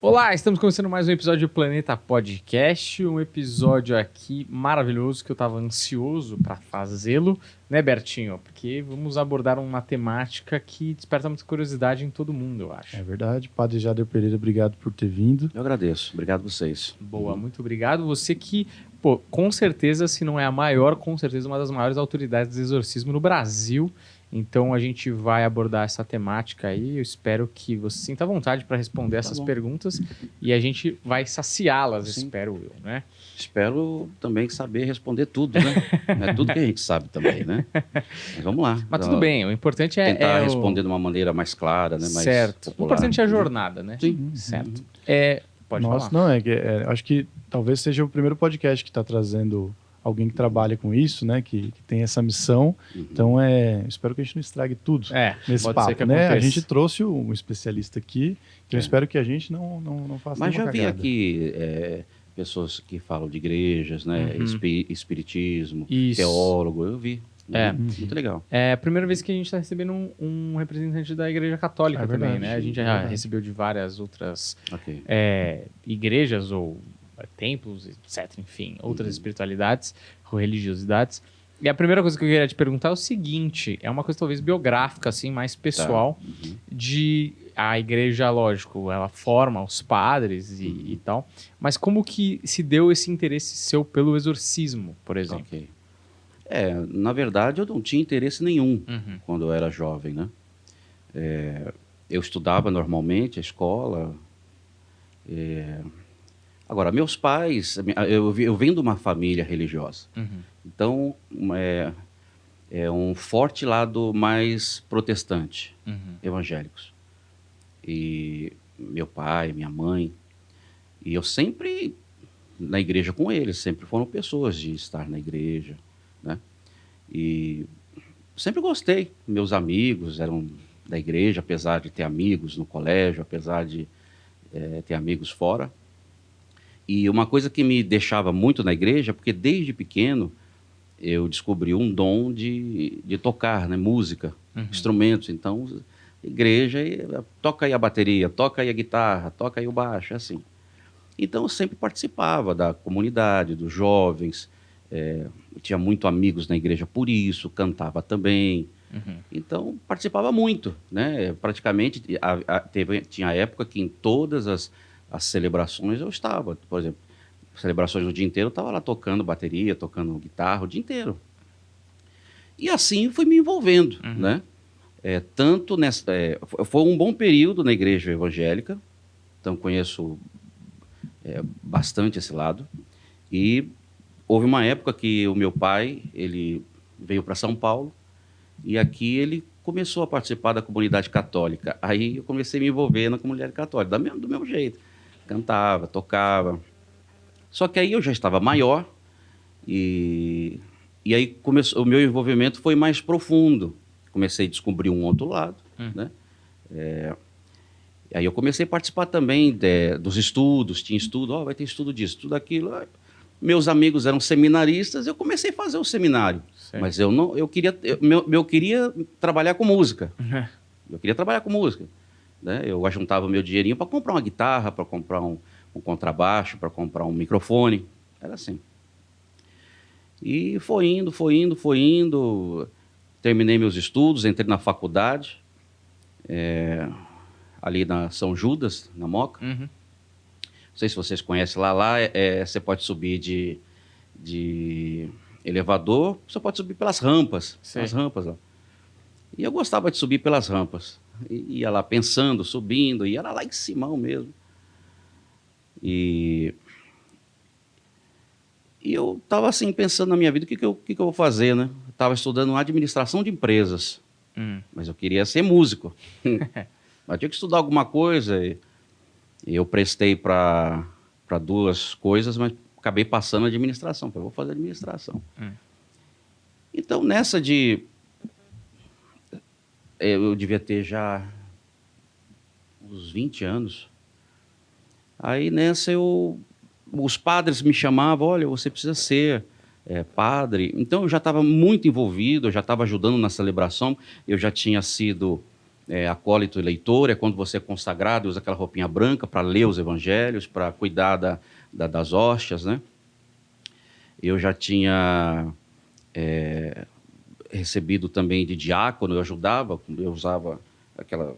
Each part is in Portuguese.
Olá, estamos começando mais um episódio do Planeta Podcast, um episódio aqui maravilhoso que eu estava ansioso para fazê-lo, né, Bertinho? Porque vamos abordar uma temática que desperta muita curiosidade em todo mundo, eu acho. É verdade. Padre Jader Pereira, obrigado por ter vindo. Eu agradeço. Obrigado a vocês. Boa, muito obrigado. Você que, pô, com certeza, se não é a maior, com certeza uma das maiores autoridades de exorcismo no Brasil. Então a gente vai abordar essa temática aí. Eu espero que você sinta vontade para responder essas perguntas e a gente vai saciá-las, espero eu, né? Espero também saber responder tudo, né? Não é tudo que a gente sabe também, né? Mas vamos lá. Mas tudo bem, o importante é... Tentar responder de uma maneira mais clara, né? Mais certo. popular. O importante é a jornada, né? Sim. Certo. Pode Nossa, falar. não, acho que talvez seja o primeiro podcast que está trazendo alguém que trabalha com isso, né? Que tem essa missão. Então, espero que a gente não estrague tudo nesse pode papo, ser que né? aconteça. A gente trouxe um especialista aqui, então eu espero que a gente não faça Mas já nenhuma vi cagada. aqui pessoas que falam de igrejas, né? Espiritismo, Isso. teólogo, eu vi. Muito legal. É a primeira vez que a gente está recebendo um representante da Igreja Católica também, verdade, né? A gente já recebeu de várias outras Ok. igrejas ou templos, etc. Enfim, outras espiritualidades ou religiosidades. E a primeira coisa que eu queria te perguntar é o seguinte, é uma coisa talvez biográfica, assim, mais pessoal, de a igreja, lógico, ela forma os padres e tal, mas como que se deu esse interesse seu pelo exorcismo, por exemplo? Ok. Na verdade, eu não tinha interesse nenhum quando eu era jovem, né? Eu estudava normalmente a escola. Agora, meus pais, eu venho de uma família religiosa. Então, é um forte lado mais protestante, evangélicos. E meu pai, minha mãe, e eu sempre na igreja com eles, sempre foram pessoas de estar na igreja, né? E sempre gostei. Meus amigos eram da igreja, apesar de ter amigos no colégio, apesar de ter amigos fora. E uma coisa que me deixava muito na igreja, porque desde pequeno eu descobri um dom de tocar, né? Música, instrumentos. Então, igreja, toca aí a bateria, toca aí a guitarra, toca aí o baixo, assim. Então, eu sempre participava da comunidade, dos jovens. Eu tinha muito amigos na igreja por isso, cantava também. Então, participava muito, né? Praticamente, tinha época que em todas as celebrações eu estava. Por exemplo, celebrações o dia inteiro, eu estava lá tocando bateria, tocando guitarra o dia inteiro. E assim fui me envolvendo, né? Tanto nessa... foi um bom período na igreja evangélica, então conheço bastante esse lado. E houve uma época que o meu pai, ele veio para São Paulo, e aqui ele começou a participar da comunidade católica. Aí eu comecei a me envolver na comunidade católica, do mesmo jeito. Cantava, tocava. Só que aí eu já estava maior e aí o meu envolvimento foi mais profundo. Comecei a descobrir um outro lado, né? Aí eu comecei a participar também dos estudos. Tinha estudo, vai ter estudo disso, estudo daquilo. Meus amigos eram seminaristas, eu comecei a fazer o seminário. Certo. Mas eu queria trabalhar com música. Eu queria trabalhar com música, né? Eu ajuntava o meu dinheirinho para comprar uma guitarra, para comprar um contrabaixo, para comprar um microfone. Era assim. E foi indo. Terminei meus estudos, entrei na faculdade, ali na São Judas, na Moca. Não sei se vocês conhecem lá você pode subir de elevador, você pode subir pelas rampas. As rampas lá. E eu gostava de subir pelas rampas. Ia lá pensando, subindo, ia lá em cima mesmo. E eu estava assim, pensando na minha vida, o que eu vou fazer, né? Eu estava estudando administração de empresas, mas eu queria ser músico. Mas tinha que estudar alguma coisa, e eu prestei para duas coisas, mas acabei passando a administração. Falei, vou fazer administração. Então, nessa eu devia ter já uns 20 anos. Aí nessa os padres me chamavam, olha, você precisa ser padre. Então eu já estava muito envolvido, eu já estava ajudando na celebração, eu já tinha sido acólito e leitor, é quando você é consagrado, usa aquela roupinha branca para ler os evangelhos, para cuidar das hóstias, né? Eu já tinha recebido também de diácono, eu ajudava, eu usava aquela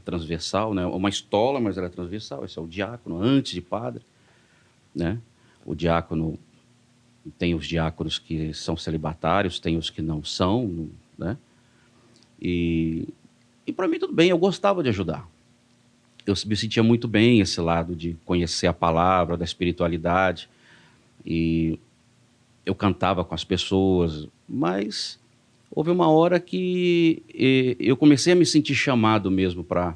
transversal, né? Uma estola, mas ela é transversal, esse é o diácono, antes de padre, né? O diácono, tem os diáconos que são celibatários, tem os que não são, né? E para mim tudo bem, eu gostava de ajudar. Eu me sentia muito bem esse lado de conhecer a palavra, da espiritualidade, e eu cantava com as pessoas, mas houve uma hora que eu comecei a me sentir chamado mesmo para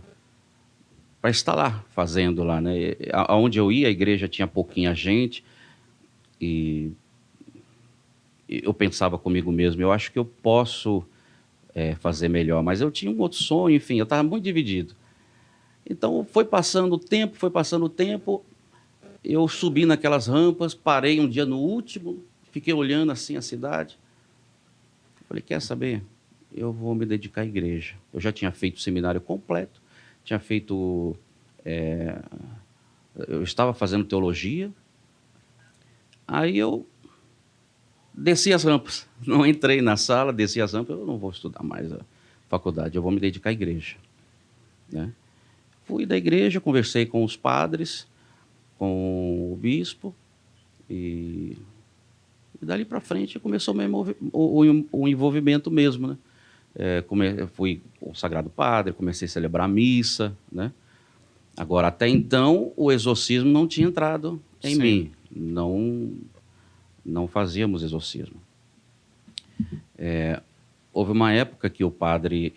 estar lá, fazendo lá, né? Aonde eu ia, a igreja tinha pouquinha gente, e eu pensava comigo mesmo, eu acho que eu posso fazer melhor, mas eu tinha um outro sonho, enfim, eu estava muito dividido. Então foi passando o tempo, eu subi naquelas rampas, parei um dia no último, fiquei olhando assim a cidade, falei, quer saber? Eu vou me dedicar à igreja. Eu já tinha feito o seminário completo, tinha feito... eu estava fazendo teologia, aí eu desci as rampas, não entrei na sala, desci as rampas, eu não vou estudar mais a faculdade, eu vou me dedicar à igreja, né? Fui da igreja, conversei com os padres, com o bispo, e dali para frente começou o envolvimento mesmo, né? Fui consagrado padre, comecei a celebrar a missa, né? Agora, até então, o exorcismo não tinha entrado em mim, não fazíamos exorcismo. Houve uma época que o padre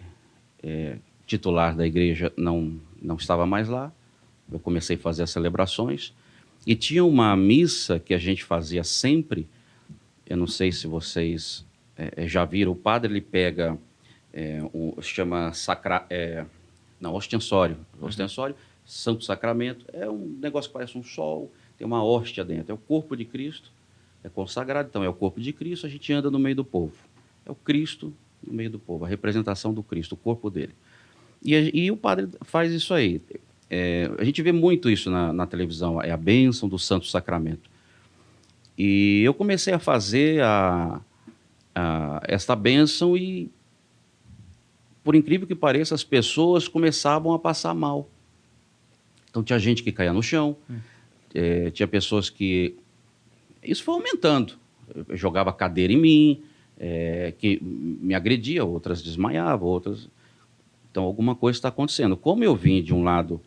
titular da igreja não estava mais lá, eu comecei a fazer as celebrações, e tinha uma missa que a gente fazia sempre, eu não sei se vocês já viram, o padre ele pega, chama ostensório, Santo Sacramento, é um negócio que parece um sol, tem uma hóstia dentro, é o corpo de Cristo, é consagrado, então é o corpo de Cristo, a gente anda no meio do povo, é o Cristo no meio do povo, a representação do Cristo, o corpo dele. E o padre faz isso aí. A gente vê muito isso na televisão, é a bênção do Santo Sacramento. E eu comecei a fazer esta bênção e, por incrível que pareça, as pessoas começavam a passar mal. Então tinha gente que caía no chão, tinha pessoas que... Isso foi aumentando. Eu jogava cadeira em mim, que me agredia, outras desmaiavam, outras... Então, alguma coisa está acontecendo. Como eu vim de um lado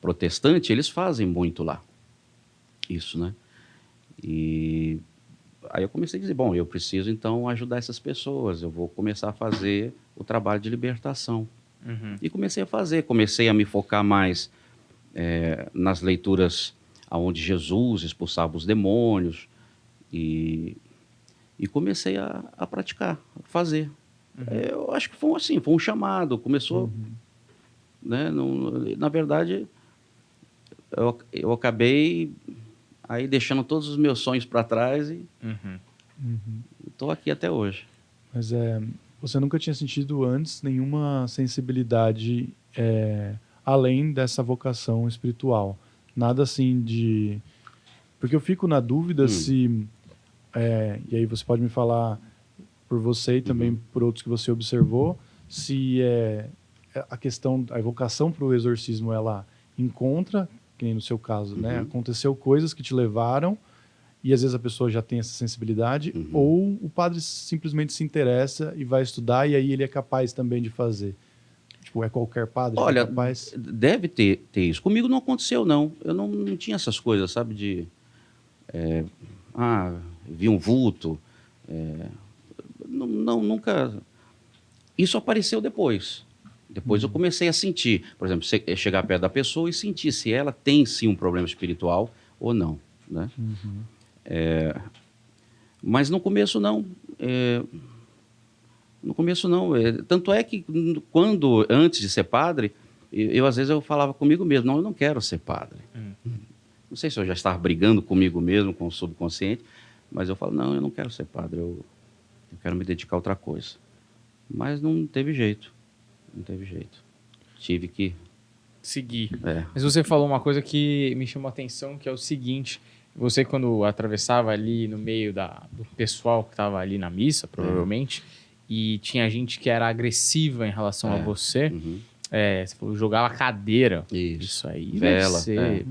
protestante, eles fazem muito lá. Isso, né? E aí eu comecei a dizer, bom, eu preciso, então, ajudar essas pessoas. Eu vou começar a fazer o trabalho de libertação. Uhum. E comecei a me focar mais nas leituras onde Jesus expulsava os demônios. E comecei a praticar, a fazer. Uhum. Eu acho que foi um chamado, começou, né, na verdade, eu acabei aí deixando todos os meus sonhos para trás e estou aqui até hoje. Mas você nunca tinha sentido antes nenhuma sensibilidade além dessa vocação espiritual? Nada assim de... Porque eu fico na dúvida se... e aí você pode me falar... por você e também por outros que você observou, se a evocação para o exorcismo, ela encontra, que nem no seu caso, né? Aconteceu coisas que te levaram e às vezes a pessoa já tem essa sensibilidade, ou o padre simplesmente se interessa e vai estudar e aí ele é capaz também de fazer. Tipo, é qualquer padre que é capaz? Deve ter isso. Comigo não aconteceu, não. Eu não tinha essas coisas, sabe, de... vi um vulto... Não, nunca... Isso apareceu depois. Depois eu comecei a sentir, por exemplo, chegar perto da pessoa e sentir se ela tem sim um problema espiritual ou não, né? Mas no começo não. Tanto é que antes de ser padre, às vezes eu falava comigo mesmo, não, eu não quero ser padre. Não sei se eu já estava brigando comigo mesmo, com o subconsciente, mas eu falo, não, eu não quero ser padre, eu quero me dedicar a outra coisa. Mas não teve jeito. tive que... Seguir. É. Mas você falou uma coisa que me chamou a atenção, que é o seguinte: você, quando atravessava ali no meio do pessoal que estava ali na missa, provavelmente, e tinha gente que era agressiva em relação a você, Uhum. você falou, jogava cadeira. Isso. Aí Vela, deve ser.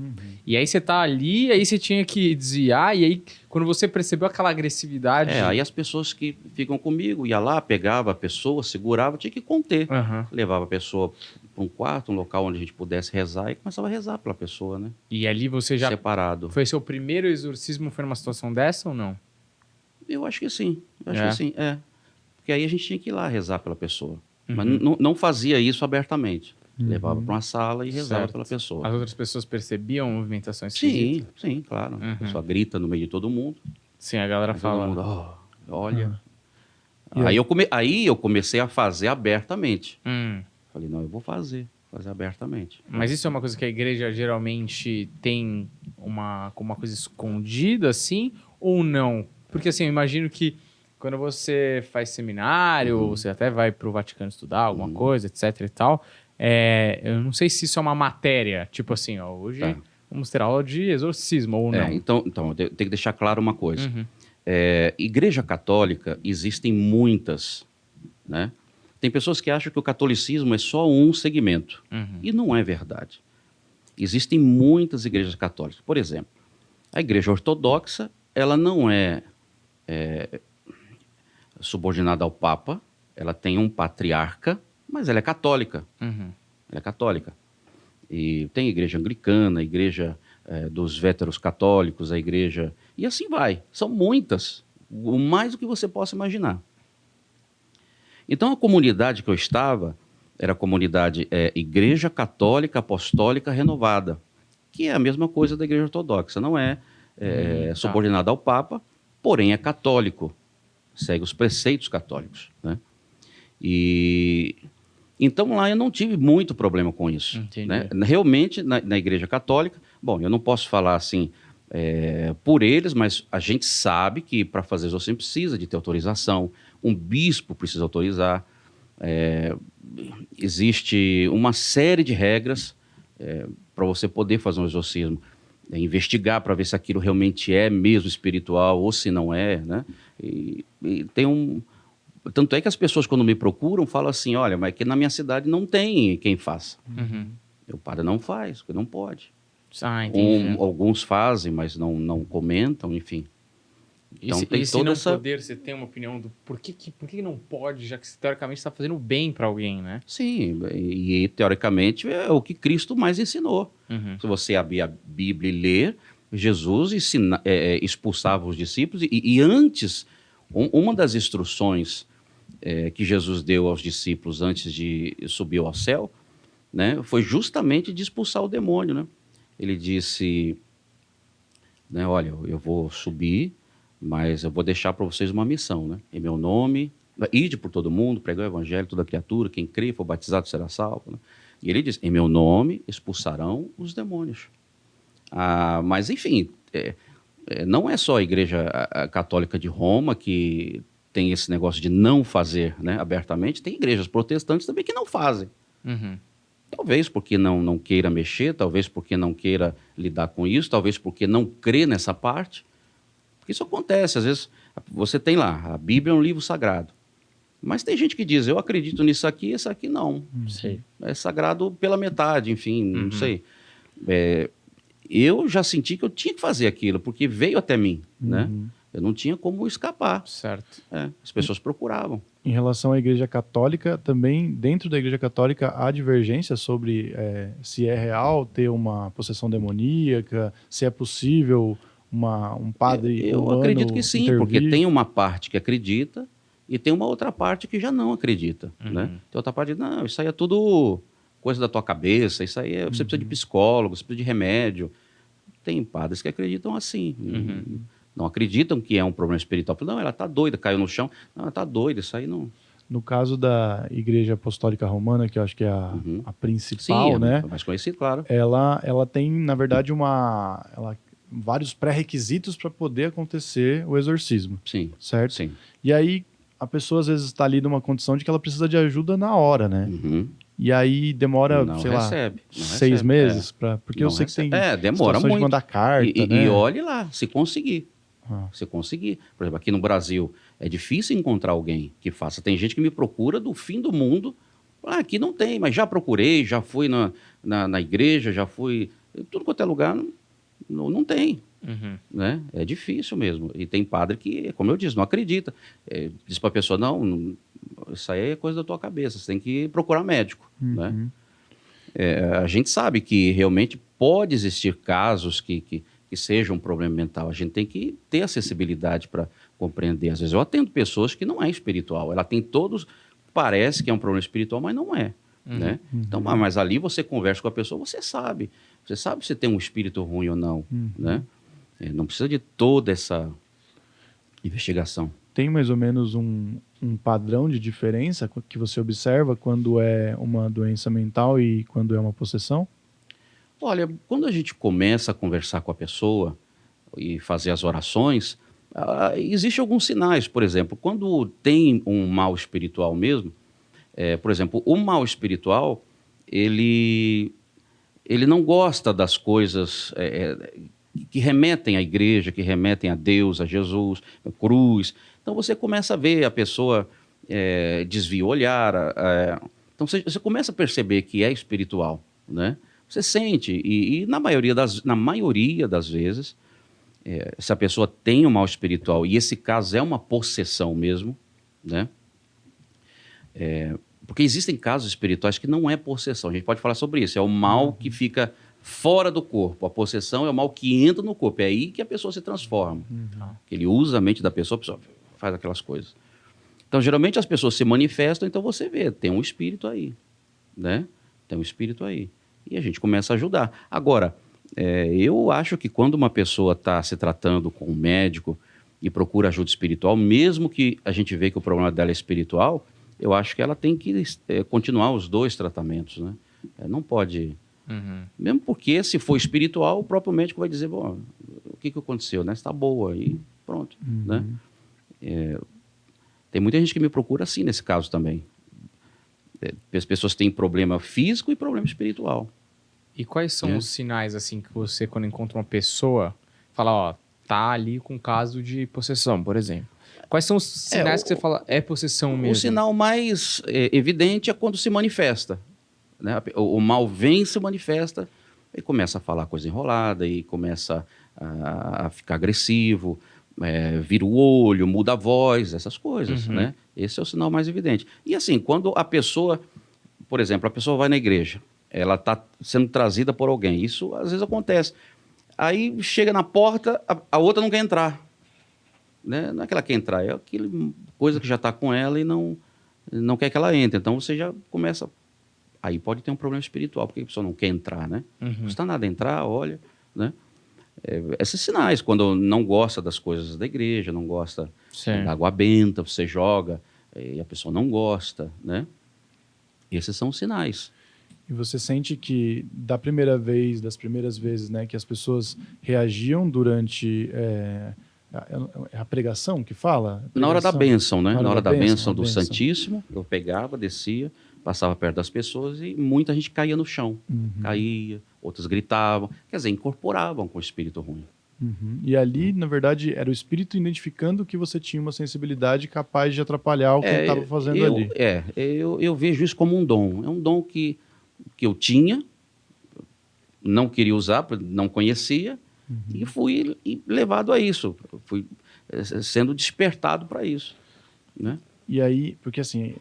E aí você tá ali, aí você tinha que desviar, e aí quando você percebeu aquela agressividade... Aí as pessoas que ficam comigo, ia lá, pegava a pessoa, segurava, tinha que conter. Aham. Levava a pessoa para um quarto, um local onde a gente pudesse rezar, e começava a rezar pela pessoa, né? E ali você já... Separado. Foi seu primeiro exorcismo, foi numa situação dessa ou não? Eu acho que sim. É? Porque aí a gente tinha que ir lá rezar pela pessoa. Mas Uhum. não fazia isso abertamente. Levava para uma sala e rezava Certo. pela pessoa. As outras pessoas percebiam movimentação esquisita? Sim, claro. A pessoa grita no meio de todo mundo. Sim, a galera Todo fala... mundo, olha. E aí? Aí eu comecei a fazer abertamente. Hum. Falei, não, eu vou fazer abertamente. Mas isso é uma coisa que a igreja geralmente tem como uma coisa escondida, assim, ou não? Porque, assim, eu imagino que quando você faz seminário, você até vai para o Vaticano estudar alguma coisa, etc e tal, eu não sei se isso é uma matéria, tipo assim, ó, hoje Tá. vamos ter aula de exorcismo, ou não. Então, eu tenho que deixar claro uma coisa. Uhum. Igreja católica, existem muitas, né? Tem pessoas que acham que o catolicismo é só um segmento. Uhum. E não é verdade. Existem muitas igrejas católicas. Por exemplo, a igreja ortodoxa, ela não é subordinada ao Papa, ela tem um patriarca, mas ela é católica. Uhum. Ela é católica. E tem a igreja anglicana, a igreja dos véteros católicos, a igreja... E assim vai. São muitas. Mais do que você possa imaginar. Então, a comunidade que eu estava era a comunidade Igreja Católica Apostólica Renovada, que é a mesma coisa da Igreja Ortodoxa. Não é subordinada ao Papa, porém é católico. Segue os preceitos católicos, né? E... Então, lá eu não tive muito problema com isso. Entendi. Né? Realmente, na Igreja Católica, bom, eu não posso falar assim por eles, mas a gente sabe que para fazer exorcismo precisa de ter autorização, um bispo precisa autorizar, existe uma série de regras para você poder fazer um exorcismo. Investigar para ver se aquilo realmente é mesmo espiritual ou se não é, né? E tem Tanto é que as pessoas, quando me procuram, falam assim, olha, mas que na minha cidade não tem quem faça. Uhum. O padre não faz, porque não pode. Entendi. Alguns fazem, mas não comentam, enfim. Então tem e se toda não essa... poder, você tem uma opinião do por que não pode, já que teoricamente está fazendo bem para alguém, né? Sim, e teoricamente é o que Cristo mais ensinou. Uhum. Se você abrir a Bíblia e ler, Jesus expulsava os discípulos e antes, uma das instruções que Jesus deu aos discípulos antes de subir ao céu, né, foi justamente de expulsar o demônio, né? Ele disse, né, olha, eu vou subir, mas eu vou deixar para vocês uma missão, né? Em meu nome, ide por todo mundo, pregar o evangelho, toda criatura, quem crê, for batizado, será salvo. Né? E ele diz, em meu nome expulsarão os demônios. Mas, enfim, não é só a Igreja Católica de Roma que tem esse negócio de não fazer, né, abertamente, tem igrejas protestantes também que não fazem. Uhum. Talvez porque não queira mexer, talvez porque não queira lidar com isso, talvez porque não crê nessa parte. Porque isso acontece, às vezes você tem lá, a Bíblia é um livro sagrado. Mas tem gente que diz, eu acredito nisso aqui, esse aqui não. Sei. É sagrado pela metade, enfim, não sei. Eu já senti que eu tinha que fazer aquilo, porque veio até mim, né? Eu não tinha como escapar. Certo. As pessoas procuravam. Em relação à Igreja Católica, também dentro da Igreja Católica há divergência sobre se é real ter uma possessão demoníaca, se é possível um padre Eu humano acredito que sim, intervir. porque tem uma parte que acredita e tem uma outra parte que já não acredita, né? Tem outra parte que diz, não, isso aí é tudo coisa da tua cabeça, isso aí você precisa de psicólogo, você precisa de remédio. Tem padres que acreditam assim, não acreditam que é um problema espiritual. Não, ela está doida, caiu no chão. Não, ela está doida, isso aí não... No caso da Igreja Apostólica Romana, que eu acho que é a principal, Sim, né? é mais conhecido, claro. Ela tem, na verdade, vários pré-requisitos para poder acontecer o exorcismo, Sim, certo? sim. E aí, a pessoa às vezes está ali numa condição de que ela precisa de ajuda na hora, né? E aí demora, Não sei lá, recebe. Não 6 recebe. meses para, porque eu Não sei que recebe. tem Demora situações de muito. mandar carta, E né? olhe lá, se conseguir. Ah. Se conseguir. Por exemplo, aqui no Brasil, é difícil encontrar alguém que faça. Tem gente que me procura do fim do mundo. Aqui não tem, mas já procurei, já fui na igreja, já fui. Tudo quanto é lugar, não tem. Uhum. Né? É difícil mesmo. E tem padre que, como eu disse, não acredita. Diz para a pessoa, não, isso aí é coisa da tua cabeça, você tem que procurar médico. Né? A gente sabe que realmente pode existir casos que sejam um problema mental. A gente tem que ter acessibilidade para compreender. Às vezes eu atendo pessoas que não é espiritual. Ela tem todos, parece que é um problema espiritual, mas não é. Né? Então, mas ali você conversa com a pessoa, você sabe. Você sabe se tem um espírito ruim ou não. Né? Não precisa de toda essa investigação. Tem mais ou menos um padrão de diferença que você observa quando é uma doença mental e quando é uma possessão? Olha, quando a gente começa a conversar com a pessoa e fazer as orações, existem alguns sinais. Por exemplo, quando tem um mal espiritual mesmo, por exemplo, o mal espiritual, ele não gosta das coisas que remetem à igreja, que remetem a Deus, a Jesus, a cruz. Então você começa a ver a pessoa desvia o olhar. Então você começa a perceber que é espiritual, né? Você sente, e na maioria das vezes, se a pessoa tem um mal espiritual, e esse caso é uma possessão mesmo, né? Porque existem casos espirituais que não é possessão, a gente pode falar sobre isso, é o mal que fica fora do corpo, a possessão é o mal que entra no corpo, é aí que a pessoa se transforma, que ele usa a mente da pessoa, a pessoa faz aquelas coisas. Então, geralmente as pessoas se manifestam, então você vê, tem um espírito aí, né? Tem um espírito aí. E a gente começa a ajudar. Agora, eu acho que quando uma pessoa está se tratando com um médico e procura ajuda espiritual, mesmo que a gente vê que o problema dela é espiritual, eu acho que ela tem que continuar os 2 tratamentos, né? Não pode... Mesmo porque, se for espiritual, o próprio médico vai dizer, bom, o que aconteceu, né? Está boa, e pronto, né? Tem muita gente que me procura assim nesse caso também. As pessoas têm problema físico e problema espiritual. E quais são os sinais, assim, que você, quando encontra uma pessoa, fala, ó, tá ali com caso de possessão, por exemplo. Quais são os sinais que você fala, é possessão mesmo? O sinal mais evidente é quando se manifesta. Né? O mal vem e se manifesta, e começa a falar coisa enrolada, e começa a ficar agressivo, vira o olho, muda a voz, essas coisas. Né? Esse é o sinal mais evidente. E assim, quando a pessoa, por exemplo, a pessoa vai na igreja, ela está sendo trazida por alguém, isso às vezes acontece. Aí chega na porta, a outra não quer entrar. Né? Não é que ela quer entrar, é aquela coisa que já está com ela e não quer que ela entre. Então você já começa... Aí pode ter um problema espiritual, porque a pessoa não quer entrar, né? Não custa nada entrar, olha, né? Esses sinais, quando não gosta das coisas da igreja, não gosta da água benta, você joga, e a pessoa não gosta, né? Esses são os sinais. E você sente que das primeiras vezes, né, que as pessoas reagiam durante a pregação que fala? Na hora da bênção, né? Na hora da bênção do bênção. Santíssimo, eu pegava, descia, passava perto das pessoas e muita gente caía no chão. Caía, outros gritavam. Quer dizer, incorporavam com o espírito ruim. E ali, na verdade, era o espírito identificando que você tinha uma sensibilidade capaz de atrapalhar o que ele estava fazendo ali. Eu vejo isso como um dom. É um dom que eu tinha, não queria usar, não conhecia, e fui levado a isso. Fui sendo despertado para isso. Né? E aí, porque assim,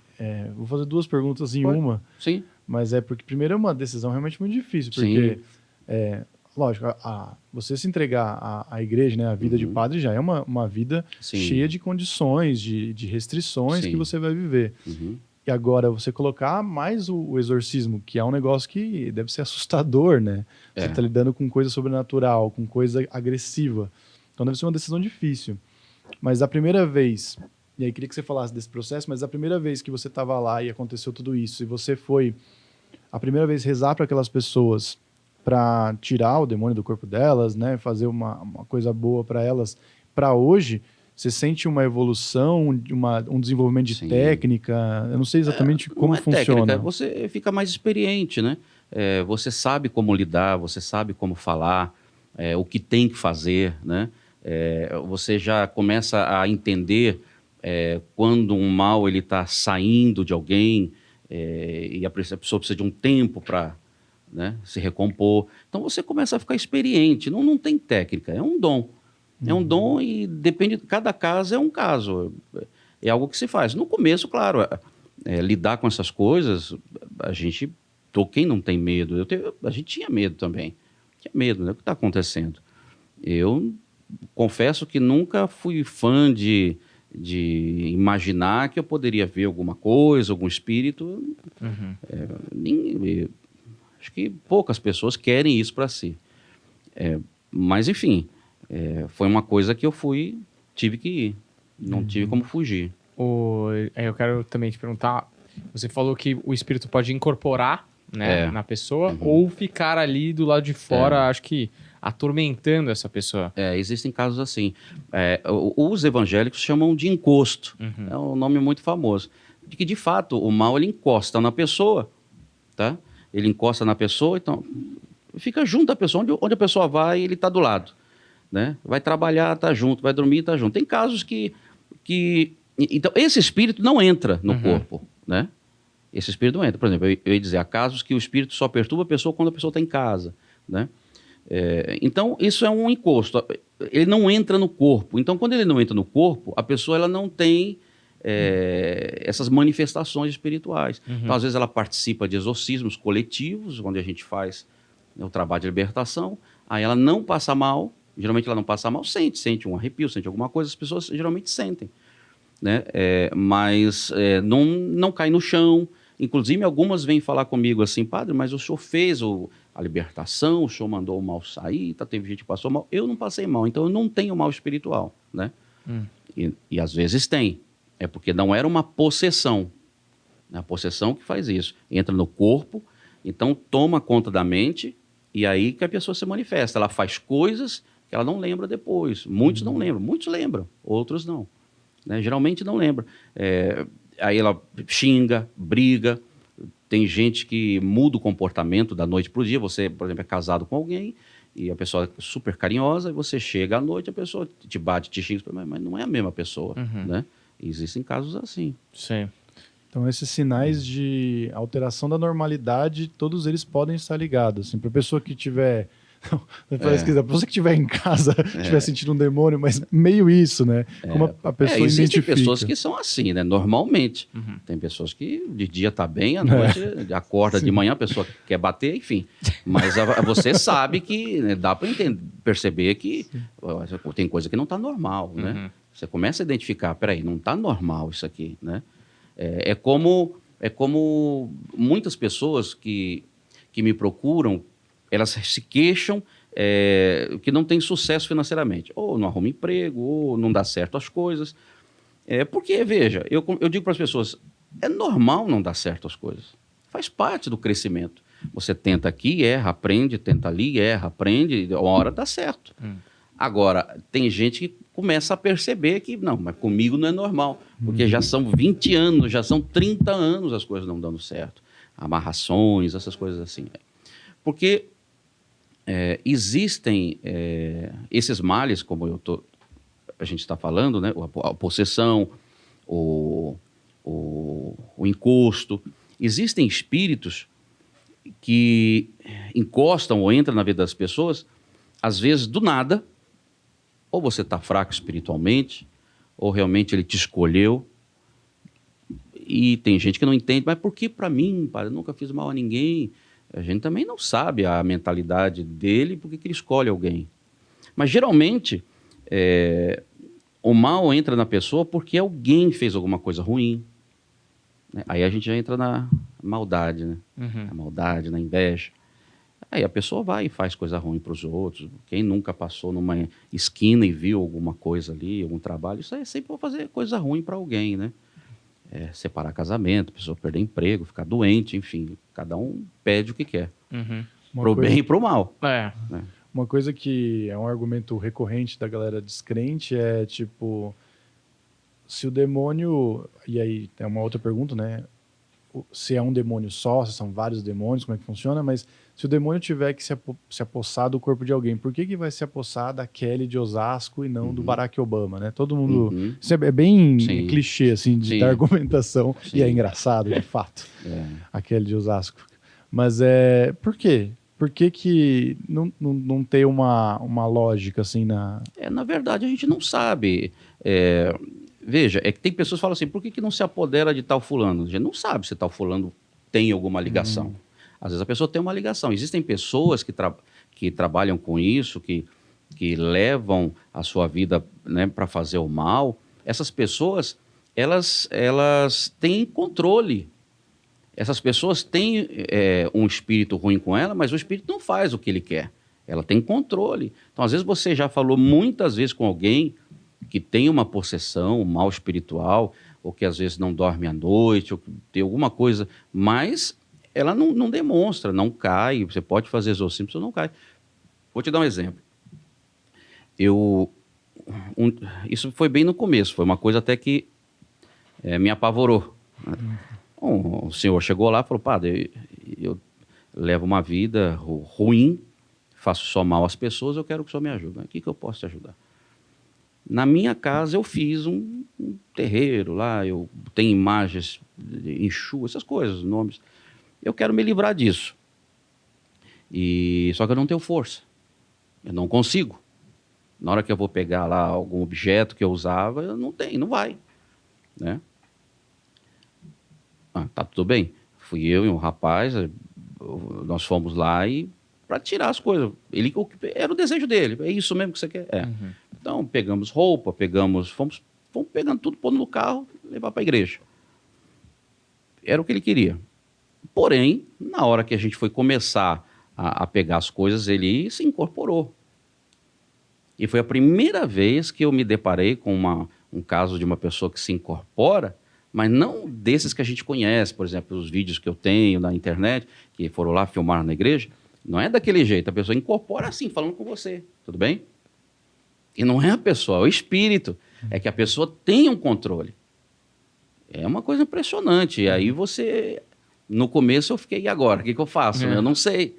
vou fazer 2 perguntas em uma. Sim. Mas porque primeiro é uma decisão realmente muito difícil, porque, lógico, você se entregar à igreja, né, a vida de padre já é uma vida cheia de condições, de restrições que você vai viver. E agora você colocar mais o exorcismo, que é um negócio que deve ser assustador, né? Você está lidando com coisa sobrenatural, com coisa agressiva. Então deve ser uma decisão difícil. Mas a primeira vez, e aí queria que você falasse desse processo, mas a primeira vez que você estava lá e aconteceu tudo isso, e você foi a primeira vez rezar para aquelas pessoas para tirar o demônio do corpo delas, né? Fazer uma coisa boa para elas, para hoje, você sente uma evolução, um desenvolvimento de Sim. técnica? Eu não sei exatamente como Não é funciona. técnica, você fica mais experiente, né? Você sabe como lidar, você sabe como falar, o que tem que fazer, né? Você já começa a entender quando um mal ele está saindo de alguém e a pessoa precisa de um tempo para, né, se recompor. Então você começa a ficar experiente. Não tem técnica, é um dom. É um dom e depende, cada caso é um caso. É algo que se faz. No começo, claro, lidar com essas coisas, quem não tem medo? A gente tinha medo também. Tinha medo, né? O que está acontecendo? Eu confesso que nunca fui fã de imaginar que eu poderia ver alguma coisa, algum espírito. Acho que poucas pessoas querem isso para si. Mas, enfim, foi uma coisa que tive que ir. Não tive como fugir. Aí eu quero também te perguntar, você falou que o espírito pode incorporar, né, na pessoa, ou ficar ali do lado de fora, acho que atormentando essa pessoa. Existem casos assim. Os evangélicos chamam de encosto. É um nome muito famoso. De que, de fato, o mal ele encosta na pessoa, tá? Ele encosta na pessoa, então fica junto da pessoa. Onde a pessoa vai, ele está do lado, né? Vai trabalhar, está junto. Vai dormir, está junto. Tem casos que... Então, esse espírito não entra no corpo, né? Esse espírito não entra. Por exemplo, eu ia dizer, há casos que o espírito só perturba a pessoa quando a pessoa está em casa, né? Então, isso é um encosto. Ele não entra no corpo. Então, quando ele não entra no corpo, a pessoa ela não tem essas manifestações espirituais. Então, às vezes, ela participa de exorcismos coletivos, onde a gente faz, né, o trabalho de libertação. Aí ela não passa mal. Geralmente, ela não passa mal, sente um arrepio, sente alguma coisa. As pessoas geralmente sentem, né? Mas não cai no chão. Inclusive, algumas vêm falar comigo assim, padre, mas o senhor fez a libertação, o senhor mandou o mal sair, teve gente que passou mal. Eu não passei mal, então eu não tenho mal espiritual, né? E às vezes tem. É porque não era uma possessão. É a possessão que faz isso. Entra no corpo, então toma conta da mente, e aí que a pessoa se manifesta. Ela faz coisas que ela não lembra depois. Muitos não lembram, muitos lembram, outros não. Né? Geralmente não lembra. Aí ela xinga, briga. Tem gente que muda o comportamento da noite para o dia. Você, por exemplo, é casado com alguém e a pessoa é super carinhosa, e você chega à noite, a pessoa te bate, te xinga, mas não é a mesma pessoa, né? Existem casos assim. Sim. Então, esses sinais de alteração da normalidade, todos eles podem estar ligados. Assim, para a pessoa que tiver... A pessoa que estiver em casa, estiver sentindo um demônio, mas meio isso, né? Como a pessoa existem identifica. pessoas que são assim, né? Normalmente. Tem pessoas que de dia tá bem, à noite acorda de manhã, a pessoa quer bater, enfim. Mas você sabe que, né, dá para perceber que tem coisa que não está normal, né? Você começa a identificar, peraí, não está normal isso aqui, né? É como muitas pessoas que me procuram, elas se queixam que não tem sucesso financeiramente. Ou não arruma emprego, ou não dá certo as coisas. Porque, veja, eu digo para as pessoas, é normal não dar certo as coisas. Faz parte do crescimento. Você tenta aqui, erra, aprende, tenta ali, erra, aprende, uma hora dá certo. Agora, tem gente que começa a perceber que, não, mas comigo não é normal. Porque já são 20 anos, já são 30 anos as coisas não dando certo. Amarrações, essas coisas assim. Porque... existem esses males, como a gente está falando, né? A possessão, o encosto. Existem espíritos que encostam ou entram na vida das pessoas, às vezes do nada, ou você está fraco espiritualmente, ou realmente ele te escolheu. E tem gente que não entende, mas por que para mim, padre? Eu nunca fiz mal a ninguém. A gente também não sabe a mentalidade dele, porque que ele escolhe alguém. Mas, geralmente, o mal entra na pessoa porque alguém fez alguma coisa ruim. Né? Aí a gente já entra na maldade, né? Na maldade, na inveja. Aí a pessoa vai e faz coisa ruim para os outros. Quem nunca passou numa esquina e viu alguma coisa ali, algum trabalho, isso aí é sempre fazer coisa ruim para alguém, né? Separar casamento, a pessoa perder emprego, ficar doente, enfim. Cada um pede o que quer. Pro bem e pro mal. Uma coisa que é um argumento recorrente da galera descrente é, tipo, se o demônio... E aí tem uma outra pergunta, né? Se é um demônio só, se são vários demônios, como é que funciona, mas se o demônio tiver que se apossar do corpo de alguém, por que vai se apossar da Kelly de Osasco e não do Barack Obama, né? Todo mundo... Isso é bem Sim. clichê, assim, da argumentação, Sim. e é engraçado, de fato, a Kelly de Osasco. Mas por quê? Por que não tem uma lógica, assim, na... Na verdade, a gente não sabe. Veja, é que tem pessoas que falam assim, por que não se apodera de tal fulano? A gente não sabe se tal fulano tem alguma ligação. Às vezes a pessoa tem uma ligação. Existem pessoas que trabalham com isso, que levam a sua vida, né, para fazer o mal. Essas pessoas, elas têm controle. Essas pessoas têm um espírito ruim com ela, mas o espírito não faz o que ele quer. Ela tem controle. Então, às vezes, você já falou muitas vezes com alguém que tem uma possessão, um mal espiritual, ou que às vezes não dorme à noite, ou que tem alguma coisa, mas ela não demonstra, não cai. Você pode fazer exorcismo, você não cai. Vou te dar um exemplo. Isso foi bem no começo, foi uma coisa até que me apavorou. O senhor chegou lá e falou, padre, eu levo uma vida ruim, faço só mal às pessoas, eu quero que o senhor me ajude. O que eu posso te ajudar? Na minha casa eu fiz um terreiro lá, eu tenho imagens em Exu, essas coisas, nomes. Eu quero me livrar disso. Só que eu não tenho força. Eu não consigo. Na hora que eu vou pegar lá algum objeto que eu usava, eu não tenho, não vai. Né? Tá tudo bem. Fui eu e um rapaz, nós fomos lá para tirar as coisas. Era o desejo dele. É isso mesmo que você quer? Então, pegamos roupa, fomos pegando tudo, pondo no carro, levar para a igreja. Era o que ele queria. Porém, na hora que a gente foi começar a pegar as coisas, ele se incorporou. E foi a primeira vez que eu me deparei com um caso de uma pessoa que se incorpora, mas não desses que a gente conhece, por exemplo, os vídeos que eu tenho na internet, que foram lá filmar na igreja, não é daquele jeito, a pessoa incorpora assim, falando com você, tudo bem? E não é a pessoa, é o espírito, é que a pessoa tem um controle. É uma coisa impressionante, e aí no começo eu fiquei, e agora, o que eu faço? Eu não sei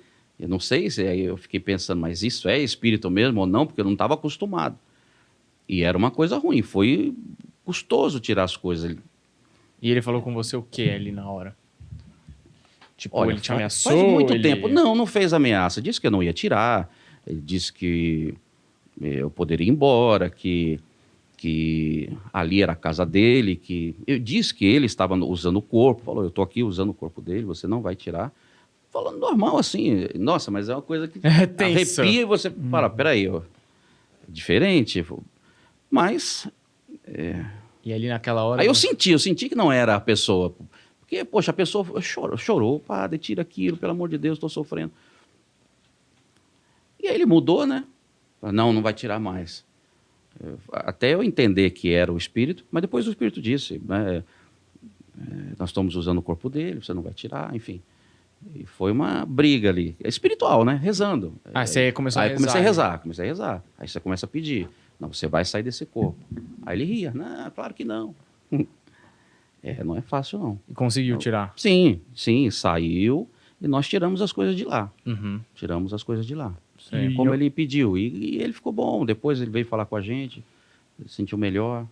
aí eu fiquei pensando, mas isso é espírito mesmo ou não, porque eu não estava acostumado. E era uma coisa ruim, foi custoso tirar as coisas. E ele falou com você o que ali na hora? Tipo, Olha, ele te ameaçou? Faz muito tempo. Não fez ameaça. Disse que eu não ia tirar. Ele disse que eu poderia ir embora, que ali era a casa dele, que... Eu disse que ele estava usando o corpo. Falou, eu estou aqui usando o corpo dele, você não vai tirar. Falando normal, assim. Nossa, mas é uma coisa que arrepia e você fala, peraí, é diferente. Mas... E ali naquela hora... Aí eu senti que não era a pessoa. Porque, poxa, a pessoa chorou, padre, tira aquilo, pelo amor de Deus, estou sofrendo. E aí ele mudou, né? Não vai tirar mais. Até eu entender que era o espírito, mas depois o espírito disse, né, nós estamos usando o corpo dele, você não vai tirar, enfim. E foi uma briga ali, espiritual, né? Rezando. Você começou a rezar. Aí comecei a rezar. Aí você começa a pedir, não, você vai sair desse corpo. Aí ele ria, não, claro que não. Não é fácil, não. E conseguiu tirar? Sim, saiu e nós tiramos as coisas de lá. Tiramos as coisas de lá. Como ele pediu. E ele ficou bom. Depois ele veio falar com a gente, sentiu melhor.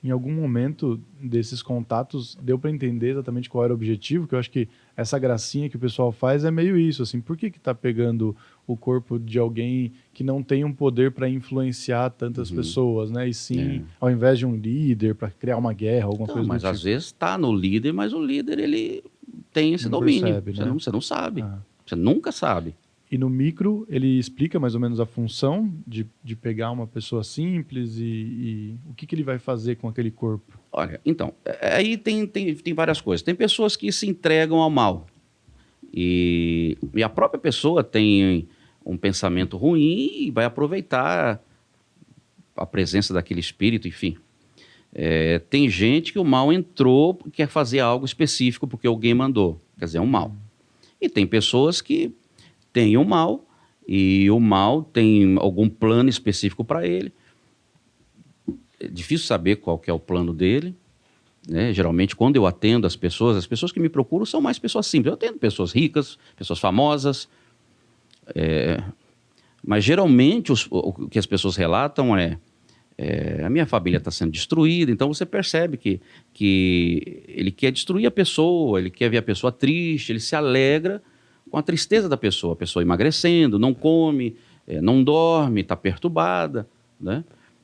Em algum momento desses contatos, deu para entender exatamente qual era o objetivo? Que eu acho que essa gracinha que o pessoal faz é meio isso. Assim, por que tá pegando o corpo de alguém que não tem um poder para influenciar tantas pessoas, né? E sim, ao invés de um líder para criar uma guerra, alguma coisa do mas tipo. às vezes está no líder, mas o líder ele tem esse domínio. Percebe, né? Você não sabe. Você nunca sabe. E no micro, ele explica mais ou menos a função de pegar uma pessoa simples e o que ele vai fazer com aquele corpo. Olha, então, aí tem várias coisas. Tem pessoas que se entregam ao mal. E a própria pessoa tem um pensamento ruim e vai aproveitar a presença daquele espírito, enfim. Tem gente que o mal entrou e quer fazer algo específico porque alguém mandou. Quer dizer, é um mal. E tem pessoas que tem o mal, e o mal tem algum plano específico para ele. é difícil saber qual que é o plano dele, né? Geralmente, quando eu atendo as pessoas que me procuram são mais pessoas simples. Eu atendo pessoas ricas, pessoas famosas, mas geralmente o que as pessoas relatam a minha família está sendo destruída. Então você percebe que ele quer destruir a pessoa, ele quer ver a pessoa triste, ele se alegra com a tristeza da pessoa. A pessoa emagrecendo, não come, não dorme, está perturbada, né?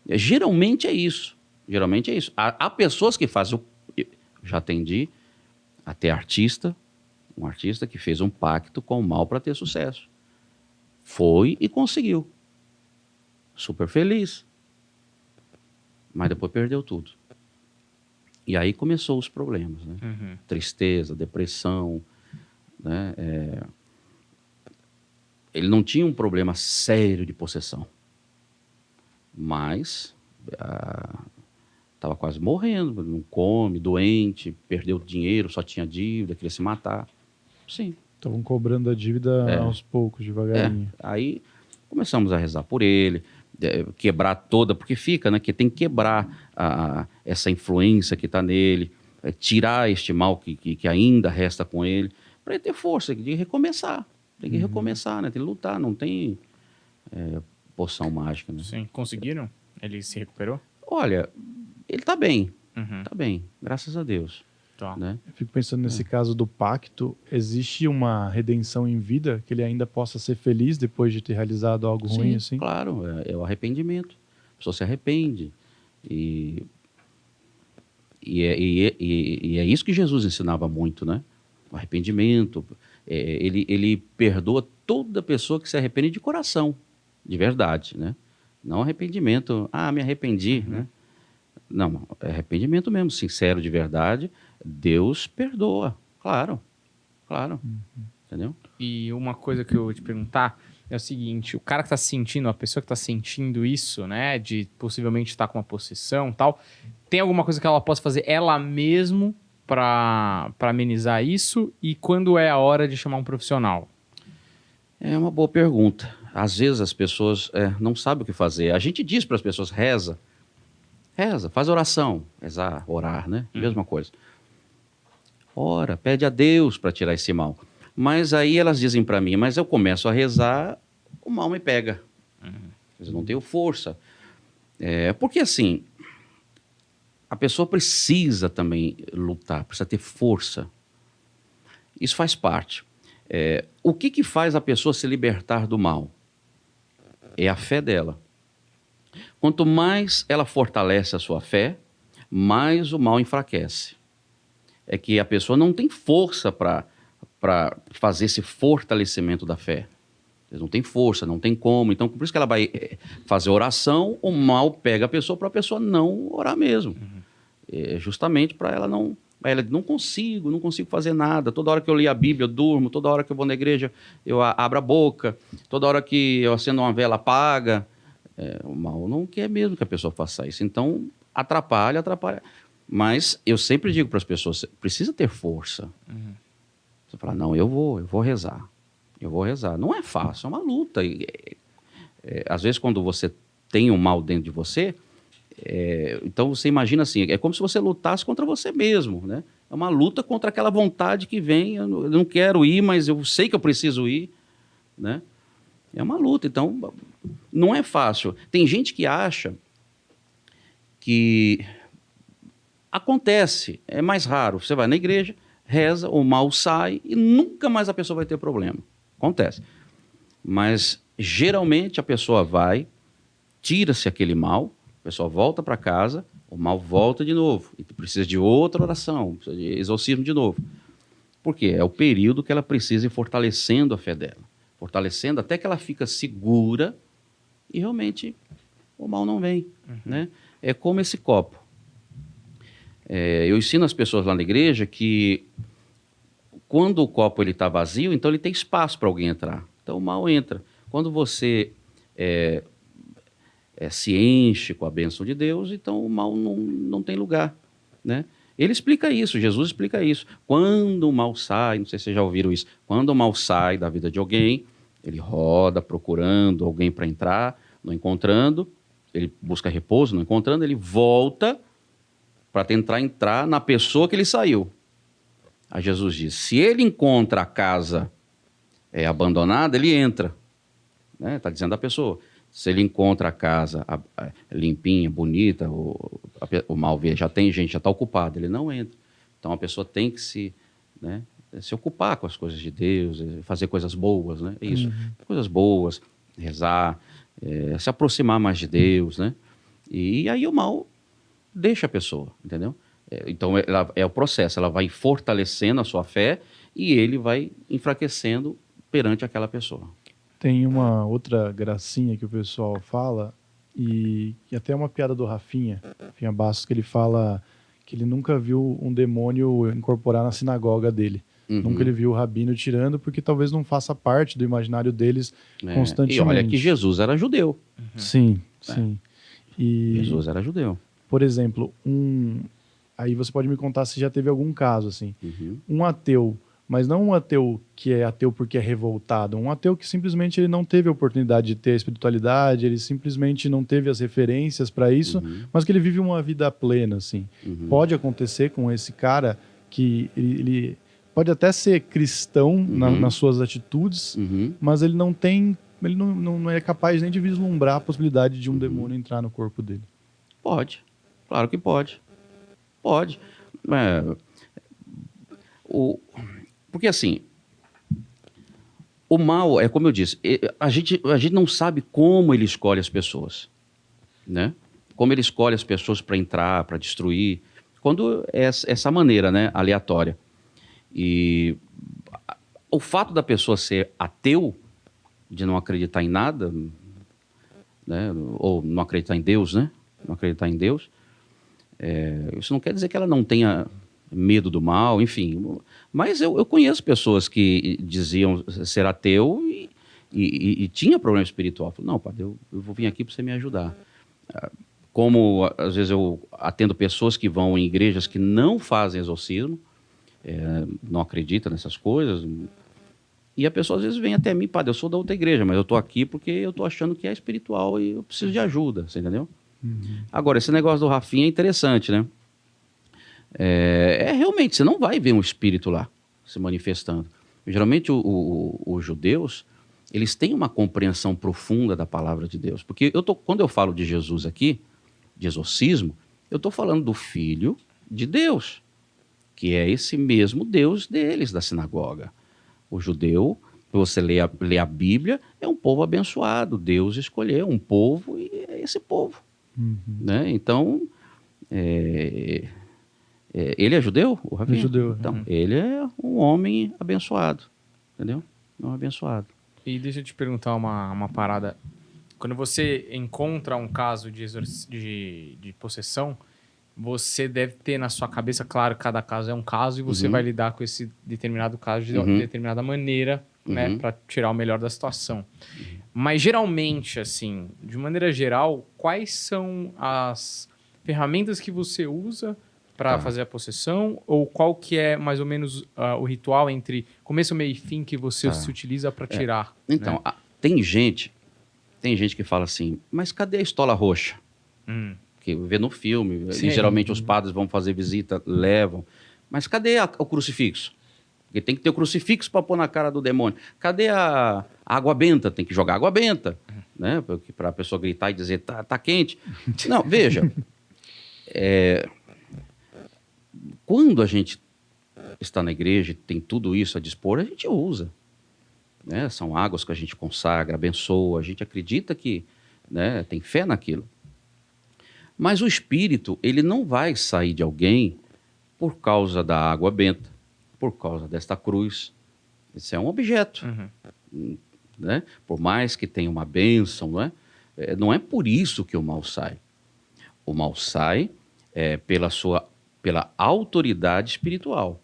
Geralmente é isso. Geralmente é isso. Há pessoas que fazem... Eu já atendi até um artista que fez um pacto com o mal para ter sucesso. Foi e conseguiu. Super feliz. Mas depois perdeu tudo. E aí começou os problemas, né? Uhum. Tristeza, depressão, né? Ele não tinha um problema sério de possessão, mas estava quase morrendo, não come, doente, perdeu dinheiro, só tinha dívida, queria se matar. Sim. Estavam cobrando a dívida aos poucos, devagarinho. Aí começamos a rezar por ele, quebrar toda, porque fica, né? Que tem que quebrar essa influência que está nele, tirar este mal que ainda resta com ele, para ele ter força de recomeçar. Tem que recomeçar, né? Tem que lutar, não tem poção mágica, né? Sim, conseguiram? Ele se recuperou? Olha, ele está bem, Uhum. tá bem, graças a Deus. Tá. Né? Eu fico pensando nesse caso do pacto, existe uma redenção em vida que ele ainda possa ser feliz depois de ter realizado algo ruim assim? Claro, é o arrependimento. A pessoa se arrepende. E é isso que Jesus ensinava muito, né? O arrependimento. Ele perdoa toda pessoa que se arrepende de coração, de verdade, né? Não arrependimento, me arrependi, né? Não, é arrependimento mesmo, sincero, de verdade. Deus perdoa, claro, entendeu? E uma coisa que eu vou te perguntar é o seguinte, o cara que tá sentindo, a pessoa que tá sentindo isso, né, de possivelmente estar com uma possessão e tal, tem alguma coisa que ela possa fazer ela mesmo para amenizar isso? E quando é a hora de chamar um profissional? É uma boa pergunta. Às vezes as pessoas não sabem o que fazer. A gente diz para as pessoas, reza, faz oração, rezar, orar, né? Mesma coisa. Ora, pede a Deus para tirar esse mal. Mas aí elas dizem para mim, mas eu começo a rezar, o mal me pega. Eu não tenho força. Porque assim, a pessoa precisa também lutar, precisa ter força. Isso faz parte. O que faz a pessoa se libertar do mal? É a fé dela. Quanto mais ela fortalece a sua fé, mais o mal enfraquece. É que a pessoa não tem força para fazer esse fortalecimento da fé. Não tem força, não tem como. Então, por isso que ela vai fazer oração, o mal pega a pessoa para a pessoa não orar mesmo. Justamente para ela não... Ela não consigo fazer nada. Toda hora que eu leio a Bíblia, eu durmo. Toda hora que eu vou na igreja, eu abro a boca. Toda hora que eu acendo uma vela, apaga. O mal não quer mesmo que a pessoa faça isso. Então, atrapalha. Mas eu sempre digo para as pessoas, precisa ter força. Você fala, não, eu vou rezar. Eu vou rezar. Não é fácil, é uma luta. Às vezes, quando você tem um mal dentro de você, então você imagina assim, é como se você lutasse contra você mesmo, né? É uma luta contra aquela vontade que vem, eu não quero ir, mas eu sei que eu preciso ir, né? É uma luta, então não é fácil. Tem gente que acha que acontece, é mais raro. Você vai na igreja, reza, o mal sai e nunca mais a pessoa vai ter problema. Acontece. Mas geralmente a pessoa vai, tira-se aquele mal, a pessoa volta para casa, o mal volta de novo. E precisa de outra oração, precisa de exorcismo de novo. Por quê? É o período que ela precisa ir fortalecendo a fé dela. Fortalecendo até que ela fica segura e realmente o mal não vem. Né? É como esse copo. Eu ensino as pessoas lá na igreja que quando o copo está vazio, então ele tem espaço para alguém entrar. Então o mal entra. Quando você se enche com a bênção de Deus, então o mal não tem lugar. Né? Ele explica isso, Jesus explica isso. Quando o mal sai, não sei se vocês já ouviram isso, quando o mal sai da vida de alguém, ele roda procurando alguém para entrar, não encontrando, ele ele busca repouso, não encontrando, ele volta para tentar entrar na pessoa que ele saiu. Aí Jesus diz, se ele encontra a casa abandonada, ele entra. Está dizendo a pessoa. Se ele encontra a casa limpinha, bonita, o mal ver, já tem gente, já está ocupado, ele não entra. Então a pessoa tem que se ocupar com as coisas de Deus, fazer coisas boas, né? É isso. Coisas boas, rezar, se aproximar mais de Deus, né? E aí o mal deixa a pessoa, entendeu? Então é o processo, ela vai fortalecendo a sua fé e ele vai enfraquecendo perante aquela pessoa. Tem uma outra gracinha que o pessoal fala, e até uma piada do Rafinha Bastos, que ele fala que ele nunca viu um demônio incorporar na sinagoga dele. Nunca ele viu o rabino tirando, porque talvez não faça parte do imaginário deles constantemente. E olha que Jesus era judeu. Sim, sim. E, Jesus era judeu. por exemplo, aí você pode me contar se já teve algum caso assim. Um ateu, mas não um ateu que é ateu porque é revoltado, um ateu que simplesmente ele não teve a oportunidade de ter a espiritualidade, ele simplesmente não teve as referências para isso, mas que ele vive uma vida plena, assim. Pode acontecer com esse cara que ele pode até ser cristão nas suas atitudes, mas ele não tem, ele não é capaz nem de vislumbrar a possibilidade de um demônio entrar no corpo dele. Pode, claro que pode. Pode. Porque assim, o mal, como eu disse, a gente não sabe como ele escolhe as pessoas, né? Como ele escolhe as pessoas para entrar, para destruir, quando é essa maneira, né, aleatória. E o fato da pessoa ser ateu, de não acreditar em nada, né, ou não acreditar em Deus, né? Não acreditar em Deus, isso não quer dizer que ela não tenha medo do mal, enfim. Mas eu conheço pessoas que diziam ser ateu e tinha problema espiritual. Eu falei, não, padre, eu vou vir aqui para você me ajudar. Como, às vezes, eu atendo pessoas que vão em igrejas que não fazem exorcismo, não acreditam nessas coisas, e a pessoa, às vezes, vem até mim, padre, eu sou da outra igreja, mas eu estou aqui porque eu estou achando que é espiritual e eu preciso de ajuda, você entendeu? Agora, esse negócio do Rafinha é interessante, né? Realmente, você não vai ver um espírito lá se manifestando. Geralmente, os judeus, eles têm uma compreensão profunda da palavra de Deus. Porque quando eu falo de Jesus aqui, de exorcismo, eu estou falando do Filho de Deus, que é esse mesmo Deus deles, da sinagoga. O judeu, você lê a Bíblia, é um povo abençoado. Deus escolheu um povo e é esse povo. Né? Então, ele é judeu? O Rafinha? É judeu. Então, ele é um homem abençoado. Entendeu? Um abençoado. E deixa eu te perguntar uma parada. Quando você encontra um caso de possessão, você deve ter na sua cabeça, claro, cada caso é um caso e você vai lidar com esse determinado caso de determinada maneira, né, para tirar o melhor da situação. Mas geralmente, assim, de maneira geral, quais são as ferramentas que você usa para fazer a possessão? Ou qual que é mais ou menos o ritual entre começo, meio e fim que você se utiliza para tirar? Então, né? tem gente que fala assim, mas cadê a estola roxa? Que vê no filme, e geralmente os padres vão fazer visita, levam. Mas cadê o crucifixo? Porque tem que ter o crucifixo para pôr na cara do demônio. Cadê a água benta? Tem que jogar água benta, né? Para a pessoa gritar e dizer, tá quente. Não, veja, quando a gente está na igreja e tem tudo isso a dispor, a gente usa. Né? São águas que a gente consagra, abençoa, a gente acredita que, né, tem fé naquilo. Mas o espírito, ele não vai sair de alguém por causa da água benta, por causa desta cruz. Isso é um objeto. Né? Por mais que tenha uma bênção, não é por isso que o mal sai. O mal sai pela autoridade espiritual.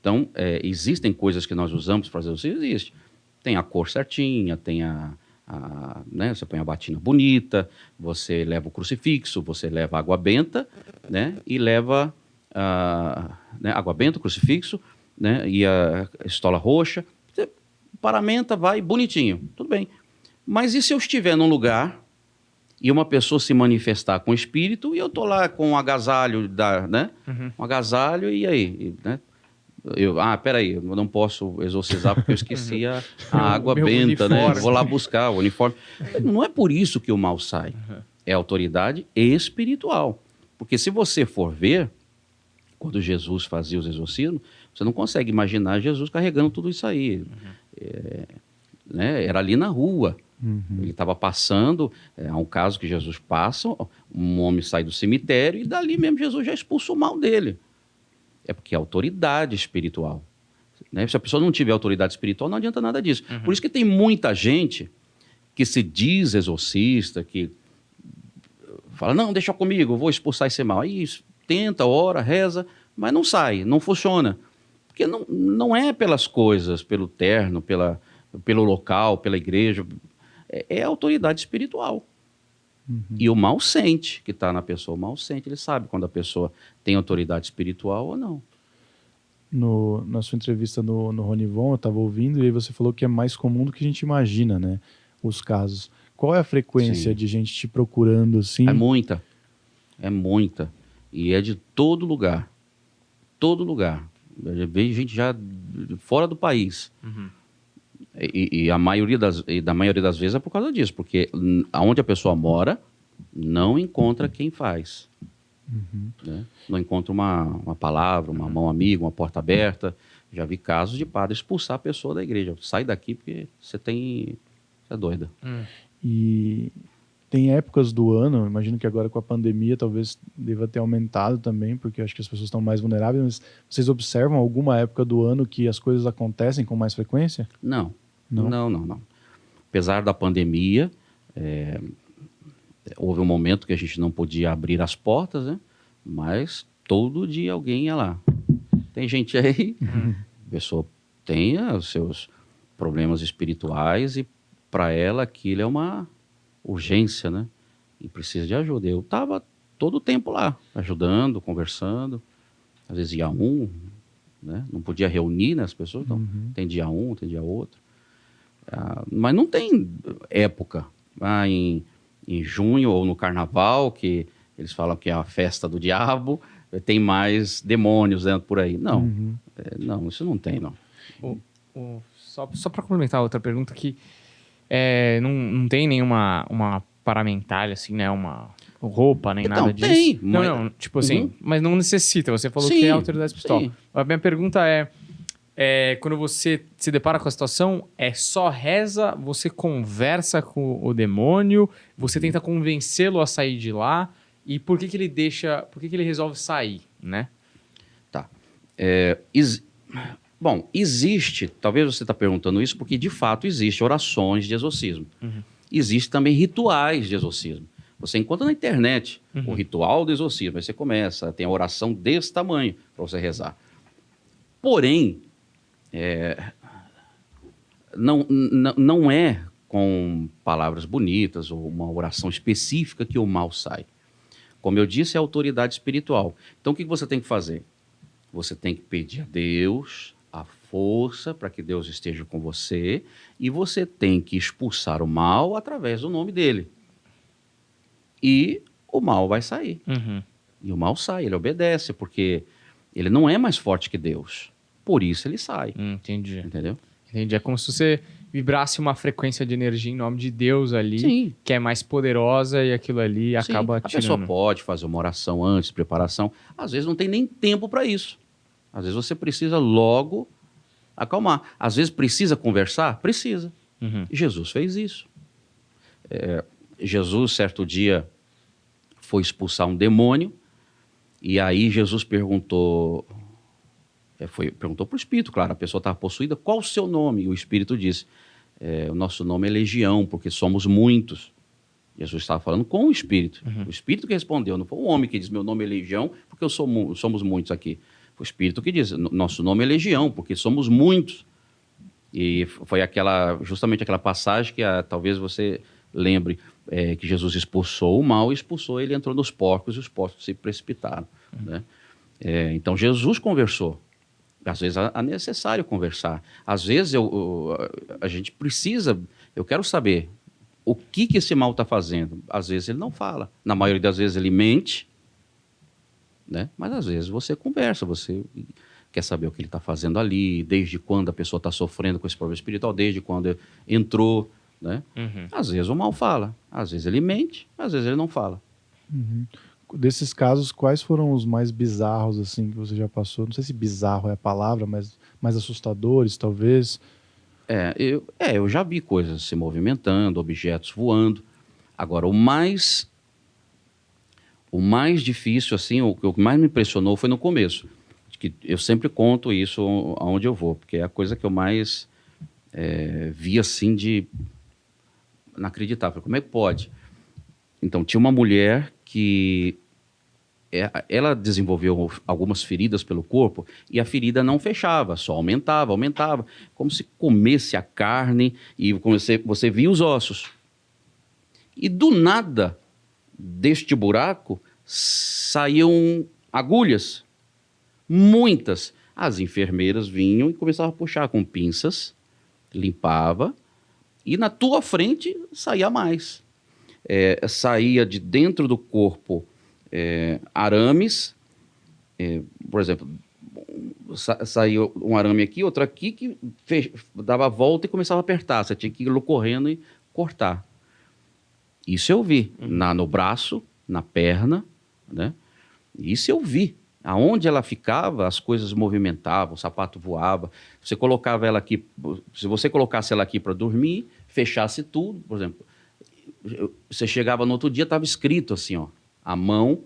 Então, existem coisas que nós usamos para fazer isso. Existe. Tem a cor certinha, tem né, você põe a batina bonita, você leva o crucifixo, você leva a água benta, né, e leva né, água benta, crucifixo, né, e a estola roxa. Você paramenta, vai bonitinho, tudo bem. Mas e se eu estiver num lugar e uma pessoa se manifestar com espírito, e eu tô lá com um agasalho, né? Um agasalho, e aí, né? Peraí, eu não posso exorcizar porque eu esqueci a água meu benta, né? uniforme. Vou lá buscar o uniforme. Não é por isso que o mal sai. É autoridade espiritual. Porque se você for ver, quando Jesus fazia os exorcismos, você não consegue imaginar Jesus carregando tudo isso aí. Né? Era ali na rua. Ele estava passando, há um caso que Jesus passa, um homem sai do cemitério e dali mesmo Jesus já expulsa o mal dele. É porque é autoridade espiritual. Né? Se a pessoa não tiver autoridade espiritual, não adianta nada disso. Por isso que tem muita gente que se diz exorcista, que fala, não, deixa comigo, eu vou expulsar esse mal. Aí tenta, ora, reza, mas não sai, não funciona. Porque não é pelas coisas, pelo terno, pelo local, pela igreja. É autoridade espiritual. E o mal sente que está na pessoa. O mal sente, ele sabe quando a pessoa tem autoridade espiritual ou não. Na sua entrevista no Ronivon, eu estava ouvindo, e aí você falou que é mais comum do que a gente imagina, né? Os casos. Qual é a frequência de gente te procurando assim? É muita. É muita. E é de todo lugar. Todo lugar. Eu vejo gente já fora do país. E da maioria das vezes é por causa disso, porque aonde a pessoa mora, não encontra quem faz. Né? Não encontra uma palavra, uma mão amiga, uma porta aberta. Já vi casos de padre expulsar a pessoa da igreja. Sai daqui porque você é doida. E tem épocas do ano, imagino que agora com a pandemia talvez deva ter aumentado também, porque acho que as pessoas estão mais vulneráveis, mas vocês observam alguma época do ano que as coisas acontecem com mais frequência? Não. Apesar da pandemia, houve um momento que a gente não podia abrir as portas, né? Mas todo dia alguém ia lá. Tem gente aí, a pessoa tem os seus problemas espirituais e para ela aquilo é uma urgência, né? E precisa de ajuda. Eu estava todo o tempo lá, ajudando, conversando. Às vezes ia né? Não podia reunir, né, as pessoas, então tem dia tem dia outro. Mas não tem época. Em junho ou no carnaval, que eles falam que é a festa do diabo, tem mais demônios dentro por aí. Não, não, isso não tem, não. Só para complementar outra pergunta, que não tem nenhuma uma paramentalha, assim, né? Uma roupa, nem nada disso. Tem. Não, tipo assim, mas não necessita. Você falou que é autoridade espiritual. Sim. A minha pergunta quando você se depara com a situação, só reza, você conversa com o demônio, você tenta convencê-lo a sair de lá, e por que ele resolve sair, né? Tá. Bom, existe, talvez você está perguntando isso, porque de fato existe orações de exorcismo. Existem também rituais de exorcismo. Você encontra na internet o ritual do exorcismo, aí você começa, tem a oração desse tamanho para você rezar. Porém, não é com palavras bonitas ou uma oração específica que o mal sai. Como eu disse, é autoridade espiritual. Então, o que você tem que fazer? Você tem que pedir a Deus a força para que Deus esteja com você e você tem que expulsar o mal através do nome dele. E o mal vai sair. E o mal sai, ele obedece, porque ele não é mais forte que Deus. Por isso ele sai. Entendi. Entendeu? Entendi. É como se você vibrasse uma frequência de energia em nome de Deus ali, Sim. que é mais poderosa e aquilo ali acaba tirando. A pessoa pode fazer uma oração antes, preparação. Às vezes não tem nem tempo para isso. Às vezes você precisa logo acalmar. Às vezes precisa conversar? Precisa. Jesus fez isso. Jesus, certo dia, foi expulsar um demônio e aí Jesus perguntou para o Espírito, claro, a pessoa estava possuída, qual o seu nome? E o Espírito disse, o nosso nome é Legião, porque somos muitos. Jesus estava falando com o Espírito. O Espírito que respondeu, não foi o homem que diz, meu nome é Legião, porque somos muitos aqui. Foi o Espírito que diz, nosso nome é Legião, porque somos muitos. E foi justamente aquela passagem que talvez você lembre, que Jesus expulsou o mal, ele entrou nos porcos e os porcos se precipitaram. Né? Então Jesus conversou. Às vezes é necessário conversar. Às vezes a gente precisa, eu quero saber o que esse mal está fazendo? Às vezes ele não fala. Na maioria das vezes ele mente, né? Mas às vezes você conversa, você quer saber o que ele está fazendo ali, desde quando a pessoa está sofrendo com esse problema espiritual, desde quando entrou, né? Às vezes o mal fala, às vezes ele mente, às vezes ele não fala. Desses casos, quais foram os mais bizarros, assim, que você já passou? Não sei se bizarro é a palavra, mas mais assustadores, talvez. Eu já vi coisas se movimentando, objetos voando. Agora, o mais difícil, assim, o que mais me impressionou foi no começo. Que eu sempre conto isso aonde eu vou, porque é a coisa que eu mais vi, assim, de inacreditável. Como é que pode? Então, tinha uma mulher que ela desenvolveu algumas feridas pelo corpo e a ferida não fechava, só aumentava, como se comesse a carne e você via os ossos. E do nada, deste buraco, saíam agulhas, muitas. As enfermeiras vinham e começavam a puxar com pinças, limpava, e na tua frente saía mais. Saía de dentro do corpo arames, por exemplo, saiu um arame aqui, outro aqui, que dava a volta e começava a apertar. Você tinha que ir correndo e cortar. Isso eu vi, no braço, na perna, né? Isso eu vi. Aonde ela ficava, as coisas movimentavam, o sapato voava. Você colocava ela aqui, se você colocasse ela aqui para dormir, fechasse tudo, por exemplo, você chegava no outro dia, estava escrito assim, ó, a mão,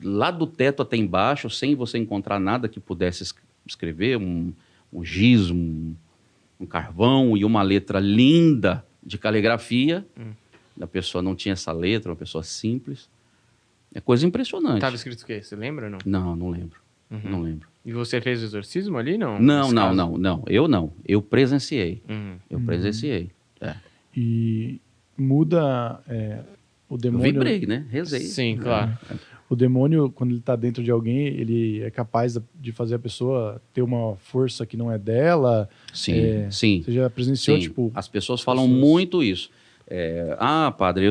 lá do teto até embaixo, sem você encontrar nada que pudesse escrever, um giz, um carvão e uma letra linda de caligrafia. A pessoa não tinha essa letra, uma pessoa simples. É coisa impressionante. Estava escrito o quê? Você lembra ou não? Não lembro. Não lembro. E você fez o exorcismo ali, não? Não. Eu não. Eu presenciei. Eu presenciei. E muda o Eu demônio. vibrei, né? Rezei. Sim, claro. O demônio, quando ele está dentro de alguém, ele é capaz de fazer a pessoa ter uma força que não é dela. Sim, sim. Você já presenciou, Sim. tipo... As pessoas falam muito isso. Padre,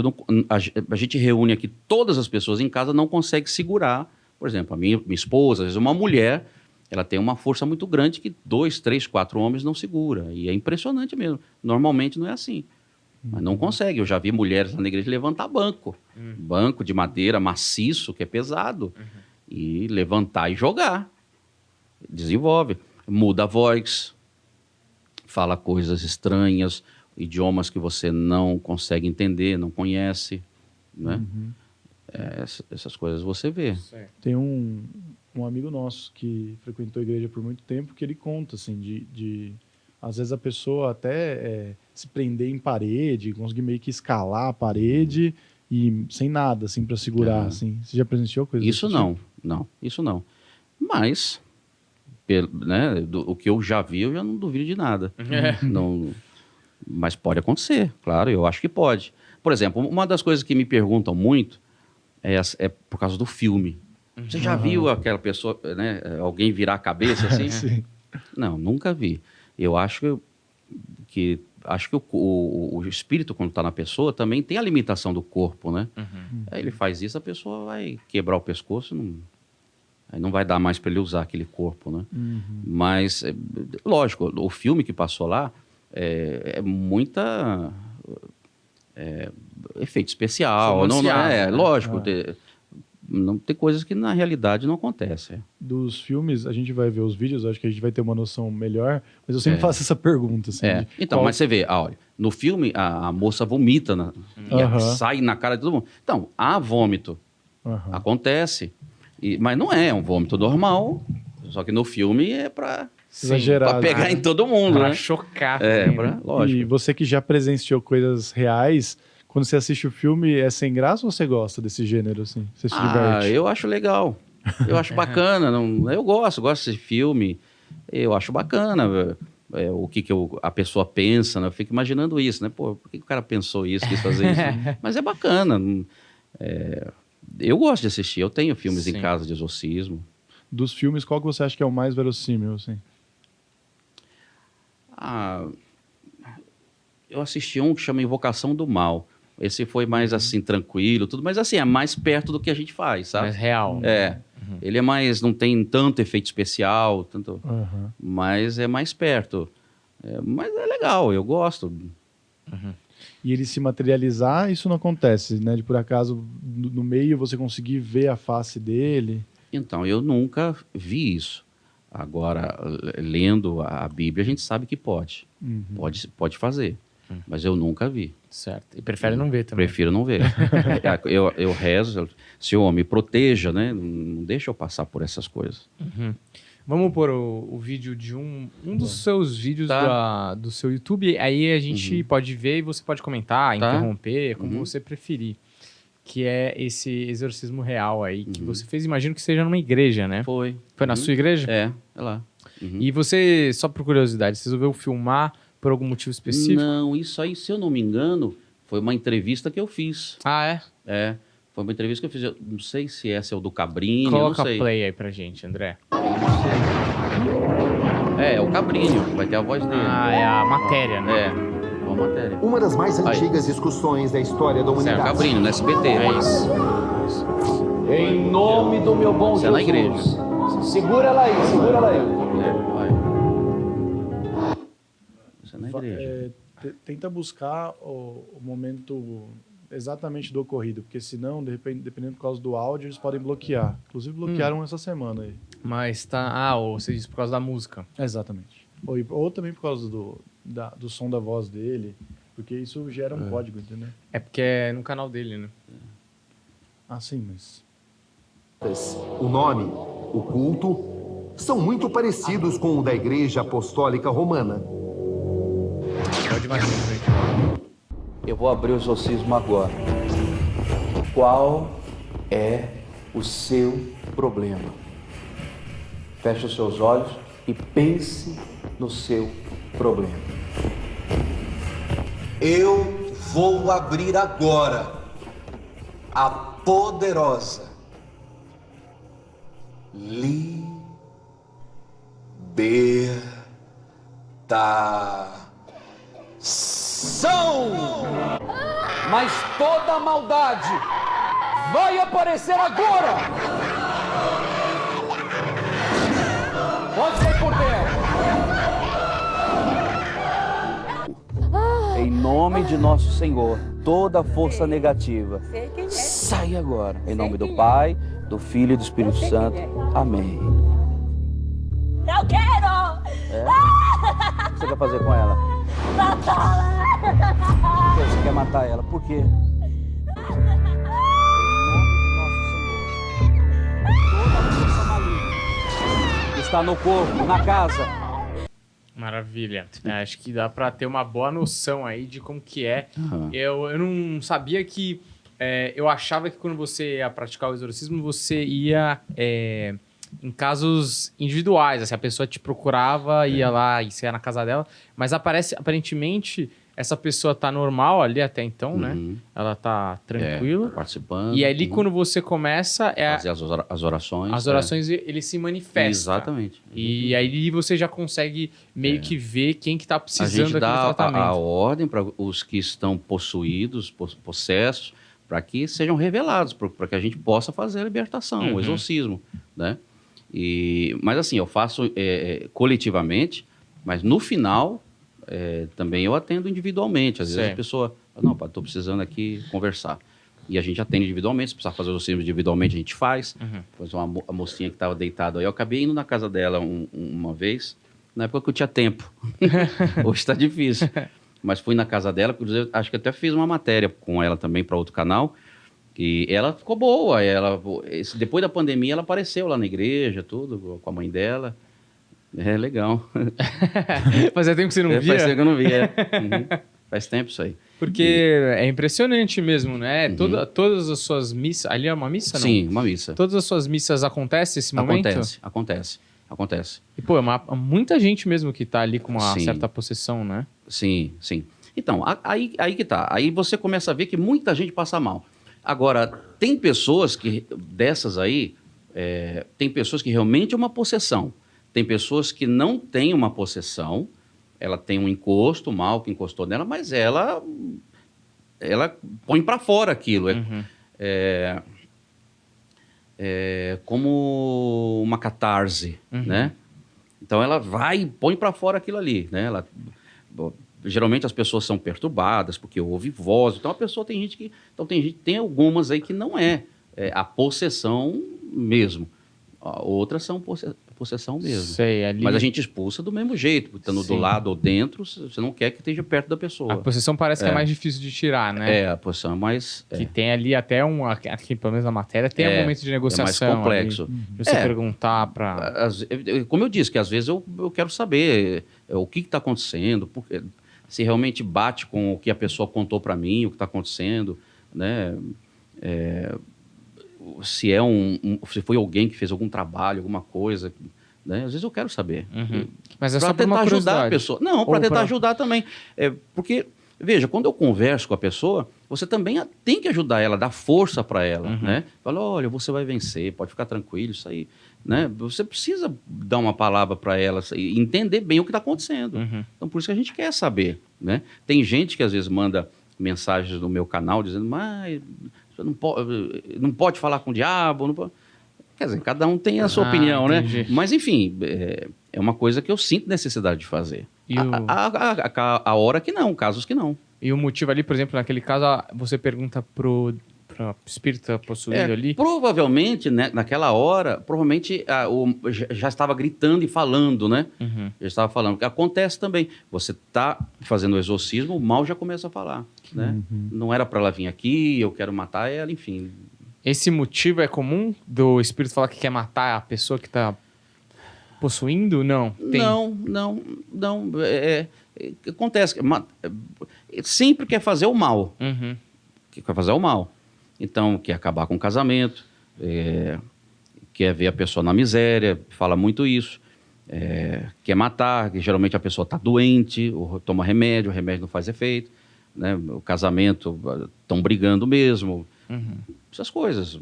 a gente reúne aqui todas as pessoas em casa, não consegue segurar. Por exemplo, a minha esposa, às vezes uma mulher, ela tem uma força muito grande que 2, 3, 4 homens não segura. E é impressionante mesmo. Normalmente não é assim. Mas não consegue. Eu já vi mulheres lá na igreja levantar banco. Banco de madeira maciço, que é pesado. E levantar e jogar. Desenvolve. Muda a voz. Fala coisas estranhas, idiomas que você não consegue entender, não conhece. Né? Essas coisas você vê. Tem um amigo nosso que frequentou a igreja por muito tempo que ele conta, assim, de às vezes a pessoa até se prender em parede, conseguir meio que escalar a parede e sem nada, assim, para segurar, assim. Você já presenciou coisa Isso desse não, tipo? não, isso não. Mas, né, o que eu já vi, eu já não duvido de nada. Não, mas pode acontecer, claro, eu acho que pode. Por exemplo, uma das coisas que me perguntam muito é por causa do filme. Você já viu aquela pessoa, né, alguém virar a cabeça assim? Sim. Não, nunca vi. Eu acho que o espírito, quando está na pessoa, também tem a limitação do corpo, né? Aí ele faz isso, a pessoa vai quebrar o pescoço, aí não vai dar mais para ele usar aquele corpo, né? Mas, lógico, o filme que passou lá é muita efeito especial. Não é, né? lógico. Não, tem coisas que na realidade não acontecem. Dos filmes, a gente vai ver os vídeos, acho que a gente vai ter uma noção melhor, mas eu sempre faço essa pergunta. Assim, Então, mas você vê, olha, no filme a moça vomita e sai na cara de todo mundo. Então, há vômito. Acontece. Mas não é um vômito normal, só que no filme é para pegar em todo mundo. Pra né? chocar. Lógico. E você que já presenciou coisas reais, quando você assiste o filme, é sem graça ou você gosta desse gênero, assim? Você se diverte? Eu acho legal. Eu acho bacana. Eu gosto desse filme. Eu acho bacana o que a pessoa pensa. Né? Eu fico imaginando isso, né? Pô, por que o cara pensou isso, quis fazer isso? Mas é bacana. Eu gosto de assistir. Eu tenho filmes em casa de exorcismo. Dos filmes, qual que você acha que é o mais verossímil, assim? eu assisti um que chama Invocação do Mal. Esse foi mais assim, tranquilo, tudo, mas assim, é mais perto do que a gente faz, sabe? Mais real. Ele é mais, não tem tanto efeito especial, tanto, Aham. mas é mais perto. Mas é legal, eu gosto. E ele se materializar, isso não acontece, né? De por acaso, no meio, você conseguir ver a face dele. Então, eu nunca vi isso. Agora, lendo a Bíblia, a gente sabe que pode. Uhum. Pode fazer. Mas eu nunca vi. Certo. E prefere não ver também. Prefiro não ver. eu rezo, Senhor, me proteja, né? Não deixa eu passar por essas coisas. Vamos pôr o vídeo de um dos seus vídeos Tá. do seu YouTube. Aí a gente pode ver e você pode comentar, Tá. interromper, como você preferir. Que é esse exorcismo real aí que você fez. Imagino que seja numa igreja, né? Foi. Foi na sua igreja? É lá. E você, só por curiosidade, você resolveu filmar por algum motivo específico? Não, isso aí, se eu não me engano, foi uma entrevista que eu fiz. Ah, é? Foi uma entrevista que eu fiz. Eu não sei se essa é o do Cabrini, eu Coloca não sei. play aí pra gente, André. É o Cabrini, vai ter a voz dele. Ah, é a matéria, né? É, uma matéria. Uma das mais antigas discussões da história da Isso é o humanidade. Cabrini, no SBT. É isso. Em nome do meu bom Isso é na Jesus. igreja. Segura ela aí, segura ela aí. Vai. Isso é na igreja. Tenta buscar o momento exatamente do ocorrido, porque senão, de repente, dependendo por causa do áudio, eles podem bloquear. Inclusive, bloquearam essa semana aí. Mas tá... Ah, ou você disse por causa da música. Exatamente. Ou também por causa do som da voz dele, porque isso gera um código, entendeu? É porque é no canal dele, né? Ah, sim, mas... O nome, o culto, são muito parecidos com o da Igreja Apostólica Romana. Pode mais pra frente. Eu vou abrir o exorcismo agora. Qual é o seu problema? Feche os seus olhos e pense no seu problema. Eu vou abrir agora a poderosa libertação. Mas toda maldade vai aparecer agora! Pode sair por dentro! Em nome de nosso Senhor, toda força negativa, sai agora. Em nome do Pai, do Filho e do Espírito Santo. Amém. Eu quero! O que você quer fazer com ela? Matá-la! Você quer matar ela? Por quê? Em nome de nosso Senhor, toda força maligna está no corpo, na casa. Maravilha. Acho que dá pra ter uma boa noção aí de como que é. Aham. Eu não sabia que... eu achava que quando você ia praticar o exorcismo, você ia em casos individuais. Assim, a pessoa te procurava, ia lá e você ia na casa dela. Mas aparentemente, essa pessoa tá normal ali até então, né? Ela tá tranquila. Participando. E ali, quando você começa, fazer as orações. as orações, ele se manifesta. Exatamente. E aí você já consegue meio que ver quem que tá A precisando gente daquele dá tratamento. a ordem para os que estão possuídos, possessos, para que sejam revelados, para que a gente possa fazer a libertação, o exorcismo, né? Mas assim, eu faço coletivamente, mas no final também eu atendo individualmente. Às vezes Certo. a pessoa fala, não, estou precisando aqui conversar. E a gente atende individualmente, se precisar fazer o exorcismo individualmente, a gente faz. Pois a mocinha que estava deitada aí, eu acabei indo na casa dela uma vez, na época que eu tinha tempo. Hoje está difícil. Mas fui na casa dela, inclusive, acho que até fiz uma matéria com ela também para outro canal. E ela ficou boa. Depois da pandemia, ela apareceu lá na igreja, tudo, com a mãe dela. É legal. Fazia tempo que você não via? Faz tempo que eu não via. Faz tempo isso aí. Porque é impressionante mesmo, né? Todas as suas missas... Ali é uma missa, não? Sim, uma missa. Todas as suas missas acontecem esse momento? Acontece. E, pô, muita gente mesmo que tá ali com uma Sim. certa possessão, né? Sim. Então, aí que tá. Aí você começa a ver que muita gente passa mal. Agora, tem pessoas que, dessas aí, tem pessoas que realmente é uma possessão. Tem pessoas que não têm uma possessão, ela tem um encosto, mal que encostou nela, mas ela põe para fora aquilo. É como uma catarse, né? Então ela vai e põe para fora aquilo ali, né? Geralmente as pessoas são perturbadas porque ouve voz. Então a pessoa tem algumas aí que não é a possessão mesmo. Outras são possessão mesmo. Sei, ali... Mas a gente expulsa do mesmo jeito, estando do lado ou dentro, você não quer que esteja perto da pessoa. A possessão parece que é mais difícil de tirar, né? A possessão é mais... Que tem ali até aqui pelo menos na matéria, tem um momento de negociação. É mais complexo. Ali, de você perguntar para... Como eu disse, que às vezes eu quero saber o que está acontecendo, porque, se realmente bate com o que a pessoa contou para mim, o que está acontecendo, né? Se foi alguém que fez algum trabalho, alguma coisa, né? Às vezes eu quero saber. Mas é pra só para tentar ajudar a pessoa. Não, para tentar ajudar também. Porque, veja, quando eu converso com a pessoa, você também tem que ajudar ela, dar força para ela, né? Fala, olha, você vai vencer, pode ficar tranquilo, isso aí, né? Você precisa dar uma palavra para ela e entender bem o que está acontecendo. Então, por isso que a gente quer saber, né? Tem gente que às vezes manda mensagens no meu canal dizendo, mas você não pode falar com o diabo, não pode... Quer dizer, cada um tem a sua opinião, entendi. né? Mas, enfim, é uma coisa que eu sinto necessidade de fazer. A hora que não, casos que não. E o motivo ali, por exemplo, naquele caso, você pergunta pro espírito possuído ali... Provavelmente, né, naquela hora, já estava gritando e falando, né? Já estava falando. Porque acontece também. Você está fazendo o exorcismo, o mal já começa a falar, né? Não era para ela vir aqui, eu quero matar ela, enfim... Esse motivo é comum do espírito falar que quer matar a pessoa que está possuindo? Não. Tem. Não. Acontece. Sempre quer fazer o mal. Quer fazer o mal. Então, quer acabar com o casamento, quer ver a pessoa na miséria, fala muito isso. Quer matar, que geralmente a pessoa está doente, ou toma remédio, o remédio não faz efeito. Né? O casamento, estão brigando mesmo. Essas coisas.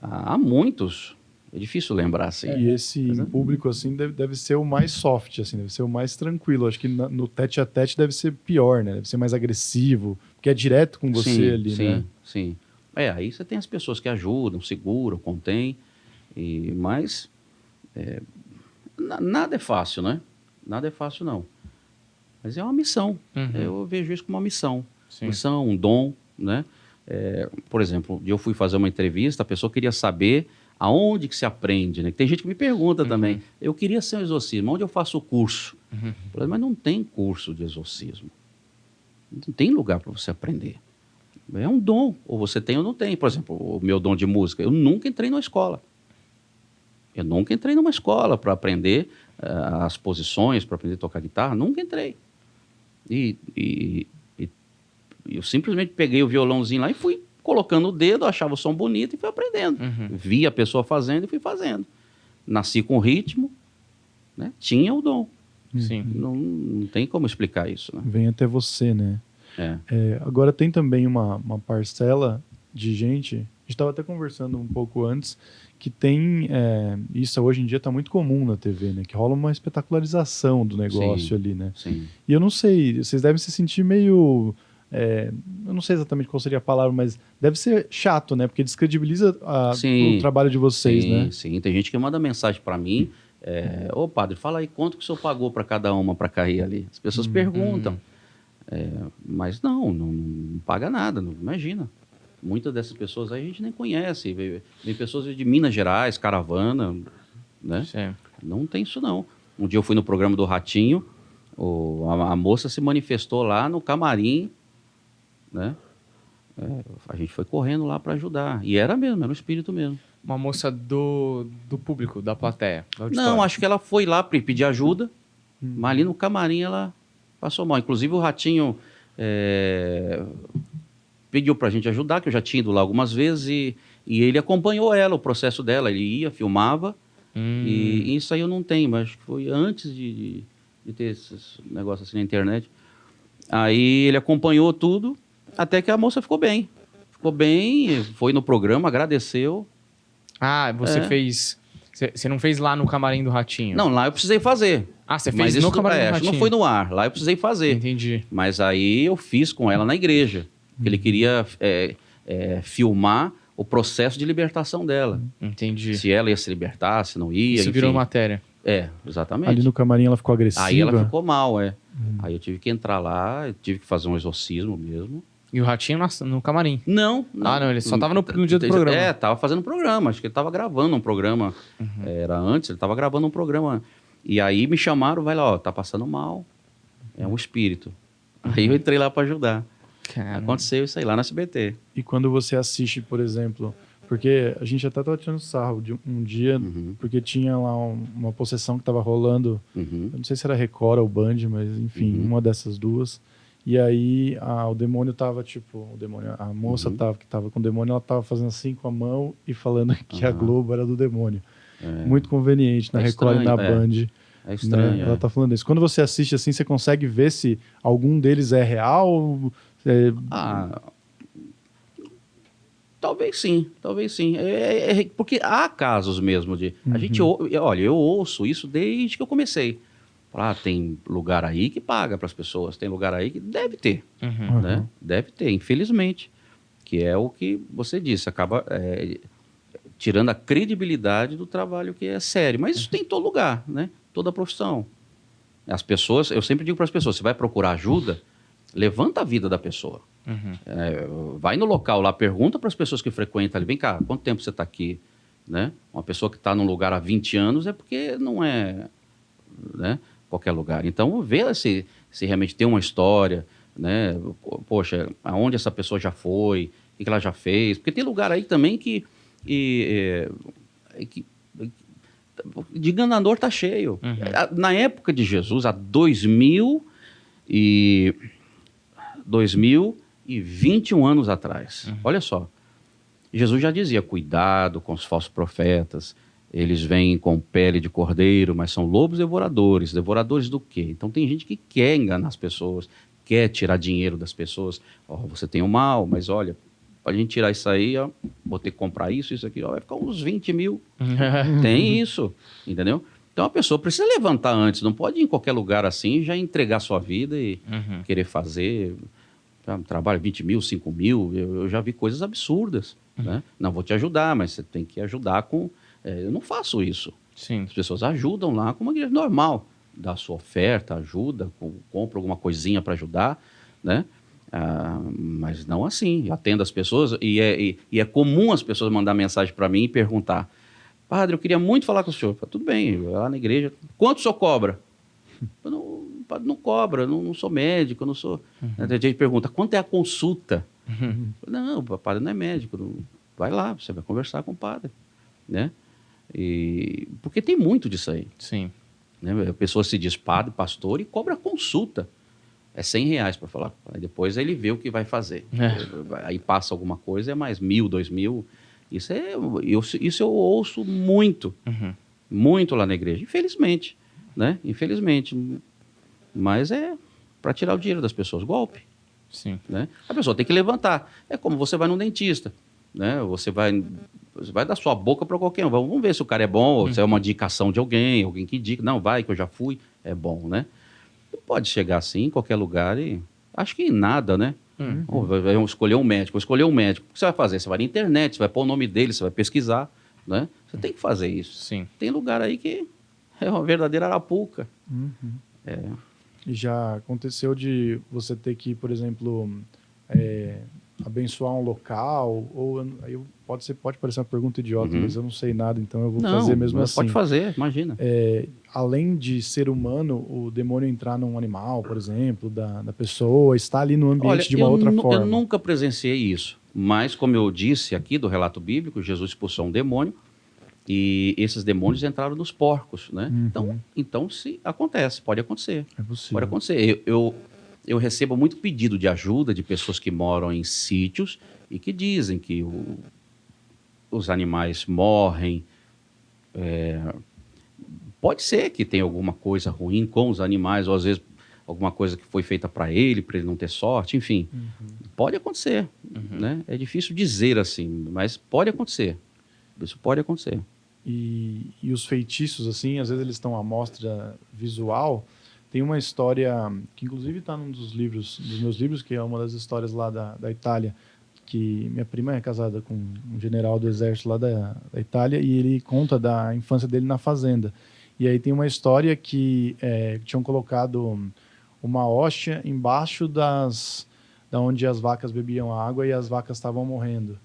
Há muitos. É difícil lembrar, assim. E esse público, assim, deve ser o mais soft, assim, deve ser o mais tranquilo. Acho que no tete-a-tete deve ser pior, né? Deve ser mais agressivo, porque é direto com você ali, né? Sim. Aí você tem as pessoas que ajudam, seguram, contêm, mas nada é fácil, né? Nada é fácil, não. Mas é uma missão. Eu vejo isso como uma missão. Sim. Missão, um dom, né? Por exemplo, eu fui fazer uma entrevista, a pessoa queria saber aonde que se aprende, né? Tem gente que me pergunta também, eu queria ser um exorcismo, onde eu faço o curso? Eu falei, mas não tem curso de exorcismo. Não tem lugar para você aprender. É um dom, ou você tem ou não tem. Por exemplo, o meu dom de música, eu nunca entrei numa escola. Eu nunca entrei numa escola para aprender as posições, para aprender a tocar guitarra, nunca entrei. E eu simplesmente peguei o violãozinho lá e fui colocando o dedo, achava o som bonito e fui aprendendo. Vi a pessoa fazendo e fui fazendo. Nasci com ritmo, né? Tinha o dom. Sim. Não tem como explicar isso, né? Vem até você, né? Agora tem também uma parcela de gente, a gente estava até conversando um pouco antes, que tem, isso hoje em dia está muito comum na TV, né? Que rola uma espetacularização do negócio ali, né? Sim. E eu não sei, vocês devem se sentir meio... eu não sei exatamente qual seria a palavra, mas deve ser chato, né? Porque descredibiliza o trabalho de vocês, né? Sim, tem gente que manda mensagem para mim, ô padre, fala aí quanto que o senhor pagou para cada uma para cair ali. As pessoas perguntam. Mas não paga nada, não, imagina. Muitas dessas pessoas aí a gente nem conhece. Vem pessoas de Minas Gerais, caravana, né? Sim. Não tem isso, não. Um dia eu fui no programa do Ratinho, a moça se manifestou lá no camarim, né? A gente foi correndo lá para ajudar. E era o espírito mesmo. Uma moça do público, da plateia. Não, acho que ela foi lá para pedir ajuda, mas ali no camarim ela passou mal. Inclusive o Ratinho pediu para a gente ajudar, que eu já tinha ido lá algumas vezes, e ele acompanhou ela, o processo dela. Ele ia, filmava, e isso aí eu não tenho, mas acho que foi antes de ter esses negócios assim na internet. Aí ele acompanhou tudo, até que a moça ficou bem. Ficou bem, foi no programa, agradeceu. Ah, você fez... Você não fez lá no camarim do Ratinho? Não, lá eu precisei fazer. Ah, você Mas fez no isso Camarim do acho que Ratinho. não foi no ar. Lá eu precisei fazer. Entendi. Mas aí eu fiz com ela na igreja. Ele queria filmar o processo de libertação dela. Entendi. Se ela ia se libertar, se não ia, Isso virou enfim. matéria. Exatamente. Ali no camarim ela ficou agressiva. Aí ela ficou mal, Aí eu tive que entrar lá, eu tive que fazer um exorcismo mesmo. E o Ratinho no camarim. Não. Ah, não, ele só tava no dia do programa. Tava fazendo programa. Acho que ele tava gravando um programa. Era antes, ele tava gravando um programa. E aí me chamaram, vai lá, ó, tá passando mal. É um espírito. Aí eu entrei lá para ajudar. Caramba. Aconteceu isso aí lá no SBT. E quando você assiste, por exemplo, porque a gente até estava tirando sarro de um dia, porque tinha lá uma possessão que estava rolando, eu não sei se era Record ou Band, mas enfim, uma dessas duas. E aí o demônio tava, tipo, a moça que tava com o demônio, ela tava fazendo assim com a mão e falando que a Globo era do demônio. Muito conveniente na Record e na Band. É estranho. Né? Ela tá falando isso. Quando você assiste assim, você consegue ver se algum deles é real? Talvez sim. Porque há casos mesmo de... A gente, olha, eu ouço isso desde que eu comecei. Tem lugar aí que paga para as pessoas, tem lugar aí que deve ter, né? Deve ter, infelizmente. Que é o que você disse, acaba tirando a credibilidade do trabalho que é sério. Mas isso tem em todo lugar, né? Toda profissão. As pessoas, eu sempre digo para as pessoas, você vai procurar ajuda, levanta a vida da pessoa. Vai no local lá, pergunta para as pessoas que frequentam ali, vem cá, quanto tempo você está aqui? Né? Uma pessoa que está num lugar há 20 anos é porque não é, né, qualquer lugar. Então, vê se realmente tem uma história, né? Poxa, aonde essa pessoa já foi, o que ela já fez. Porque tem lugar aí também que de enganador está cheio. Na época de Jesus, há 2021 anos atrás, olha só, Jesus já dizia, cuidado com os falsos profetas, eles vêm com pele de cordeiro, mas são lobos devoradores. Devoradores do quê? Então tem gente que quer enganar as pessoas, quer tirar dinheiro das pessoas. Você tem o mal, mas olha, para a gente tirar isso aí, vou ter que comprar isso aqui, vai ficar uns 20 mil. Tem isso, entendeu? Então a pessoa precisa levantar antes, não pode ir em qualquer lugar assim e já entregar sua vida e querer fazer trabalho 20 mil, 5 mil. Eu já vi coisas absurdas, né? Não vou te ajudar, mas você tem que ajudar com... eu não faço isso. Sim. As pessoas ajudam lá com uma igreja normal, dá a sua oferta, ajuda, compra alguma coisinha para ajudar, né? Mas não assim, atendo as pessoas e é comum as pessoas mandar mensagem para mim e perguntar, padre, eu queria muito falar com o senhor. Tudo bem, lá na igreja, quanto o senhor cobra? Padre, não cobra, não sou médico, não sou... A gente pergunta, quanto é a consulta? Não, o padre não é médico, vai lá, você vai conversar com o padre, né? Porque tem muito disso aí. Sim. Né? A pessoa se diz padre, pastor e cobra consulta. É R$100 para falar. Aí depois ele vê o que vai fazer. Aí passa alguma coisa, é mais 1.000, 2.000. Isso eu ouço muito. Muito lá na igreja. Infelizmente. Né? Infelizmente. Mas é para tirar o dinheiro das pessoas. Golpe. Sim. Né? A pessoa tem que levantar. É como você vai num dentista. Né? Você vai dar sua boca para qualquer um. Vamos ver se o cara é bom, ou se é uma indicação de alguém que indica. Não, vai, que eu já fui. É bom, né? Pode chegar assim em qualquer lugar e... Acho que em nada, né? Vai escolher um médico. O que você vai fazer? Você vai na internet, você vai pôr o nome dele, você vai pesquisar, né? Você tem que fazer isso. Sim. Tem lugar aí que é uma verdadeira arapuca. E já aconteceu de você ter que, por exemplo, abençoar um local, ou pode parecer uma pergunta idiota, mas eu não sei nada, então eu vou fazer mesmo assim. Pode fazer, imagina. Além de ser humano, o demônio entrar num animal, por exemplo, da pessoa, está ali no ambiente de uma outra forma. Eu nunca presenciei isso, mas como eu disse aqui do relato bíblico, Jesus expulsou um demônio e esses demônios entraram nos porcos, né? Então se acontece, pode acontecer. É possível. Pode acontecer. Eu recebo muito pedido de ajuda de pessoas que moram em sítios e que dizem que os animais morrem. Pode ser que tenha alguma coisa ruim com os animais, ou às vezes alguma coisa que foi feita para ele não ter sorte, enfim. Pode acontecer. Né? É difícil dizer assim, mas pode acontecer. Isso pode acontecer. e os feitiços, assim, às vezes eles estão à mostra visual. Tem uma história que, inclusive, está num dos meus livros, que é uma das histórias lá da Itália, que minha prima é casada com um general do exército lá da Itália, e ele conta da infância dele na fazenda. E aí tem uma história que tinham colocado uma hóstia embaixo da onde as vacas bebiam água e as vacas estavam morrendo.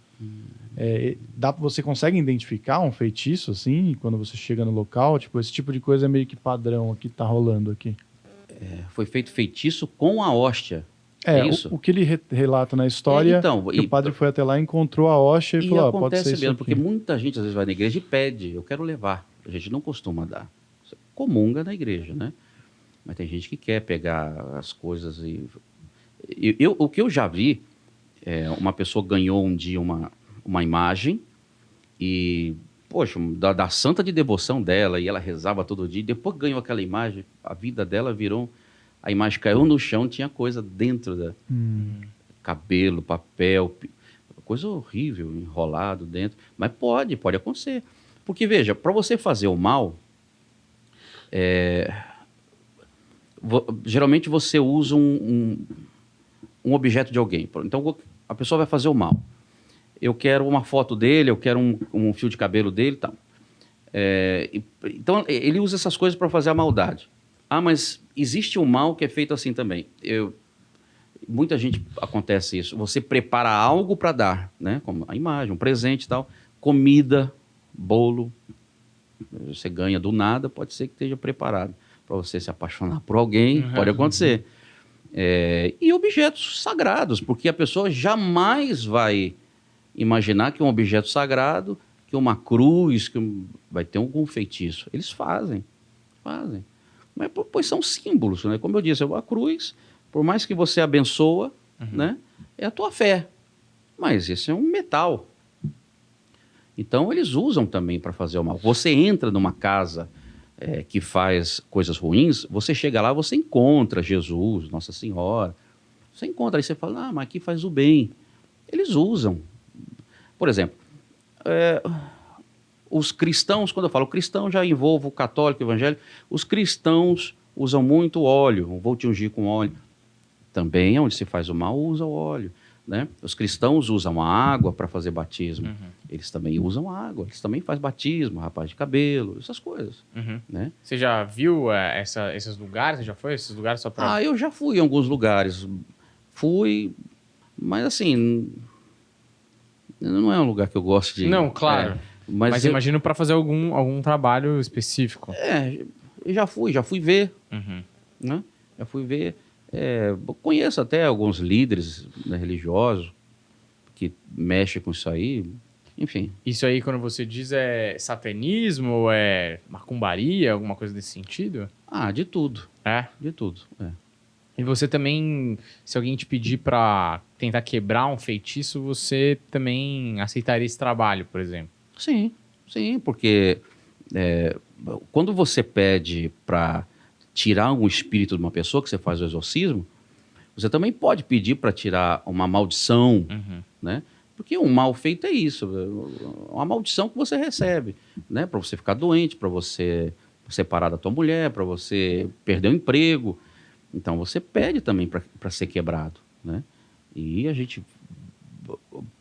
Você consegue identificar um feitiço, assim, quando você chega no local? Tipo, esse tipo de coisa é meio que padrão aqui, tá rolando aqui. Foi feito feitiço com a hóstia. É isso? O que ele relata na história, que o padre foi até lá, encontrou a hóstia e falou, pode ser isso mesmo, aqui. porque muita gente às vezes vai na igreja e pede, eu quero levar. A gente não costuma dar. Você comunga na igreja, né? Mas tem gente que quer pegar as coisas e... o que eu já vi, uma pessoa ganhou um dia uma imagem e, poxa, da santa de devoção dela, e ela rezava todo dia, e depois que ganhou aquela imagem, a vida dela virou... A imagem caiu no chão, tinha coisa dentro da... Cabelo, papel, coisa horrível, enrolado dentro. Mas pode acontecer. Porque, veja, para você fazer o mal, geralmente você usa um objeto de alguém. Então, a pessoa vai fazer o mal. Eu quero uma foto dele, eu quero um fio de cabelo dele e tal. Então, ele usa essas coisas para fazer a maldade. Ah, mas existe um mal que é feito assim também. Muita gente acontece isso. Você prepara algo para dar, né? Como a imagem, um presente e tal. Comida, bolo. Você ganha do nada, pode ser que esteja preparado para você se apaixonar por alguém, pode acontecer. E objetos sagrados, porque a pessoa jamais vai imaginar que um objeto sagrado, que uma cruz, vai ter algum feitiço. Eles fazem. Mas, pois são símbolos, né? Como eu disse, a cruz, por mais que você abençoa, né? É a tua fé. Mas esse é um metal. Então, eles usam também para fazer o mal. Você entra numa casa que faz coisas ruins, você chega lá, você encontra Jesus, Nossa Senhora. Você encontra, aí você fala, mas aqui faz o bem. Eles usam. Por exemplo, os cristãos, quando eu falo cristão, já envolvo o católico, o evangélico. Os cristãos usam muito óleo, vou te ungir com óleo. Também, onde se faz o mal, usa o óleo. Né? Os cristãos usam a água para fazer batismo. Eles também usam água, eles também fazem batismo, rapaz de cabelo, essas coisas. Né? Você já viu esses lugares? Você já foi a esses lugares só para... Eu já fui em alguns lugares. Mas assim, não é um lugar que eu gosto de ir. Não, claro. Mas imagino para fazer algum trabalho específico. Eu já fui ver. Né? Já fui ver. Conheço até alguns líderes, né, religiosos que mexem com isso aí. Enfim. Isso aí, quando você diz, é satanismo ou é macumbaria, alguma coisa desse sentido? De tudo. De tudo. E você também, se alguém te pedir para tentar quebrar um feitiço, você também aceitaria esse trabalho, por exemplo? Sim, porque quando você pede para tirar um espírito de uma pessoa, que você faz o exorcismo, você também pode pedir para tirar uma maldição, né? Porque um mal feito é isso, uma maldição que você recebe, né? Para você ficar doente, para você separar da tua mulher, para você perder o emprego. Então você pede também para ser quebrado, né? E a gente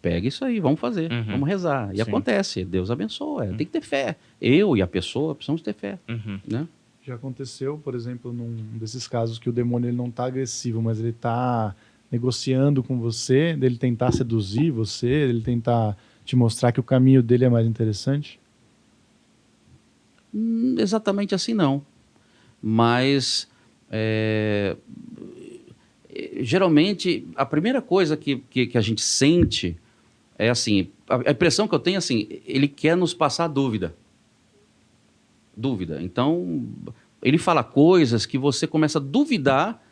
pega isso aí, vamos fazer, vamos rezar. E acontece, Deus abençoa, tem que ter fé. Eu e a pessoa precisamos ter fé, né? Já aconteceu, por exemplo, num desses casos que o demônio ele não está agressivo, mas ele está negociando com você, dele tentar seduzir você, dele tentar te mostrar que o caminho dele é mais interessante? Exatamente assim não. Mas geralmente a primeira coisa que a gente sente é assim, a impressão que eu tenho é assim, ele quer nos passar dúvida. Então, ele fala coisas que você começa a duvidar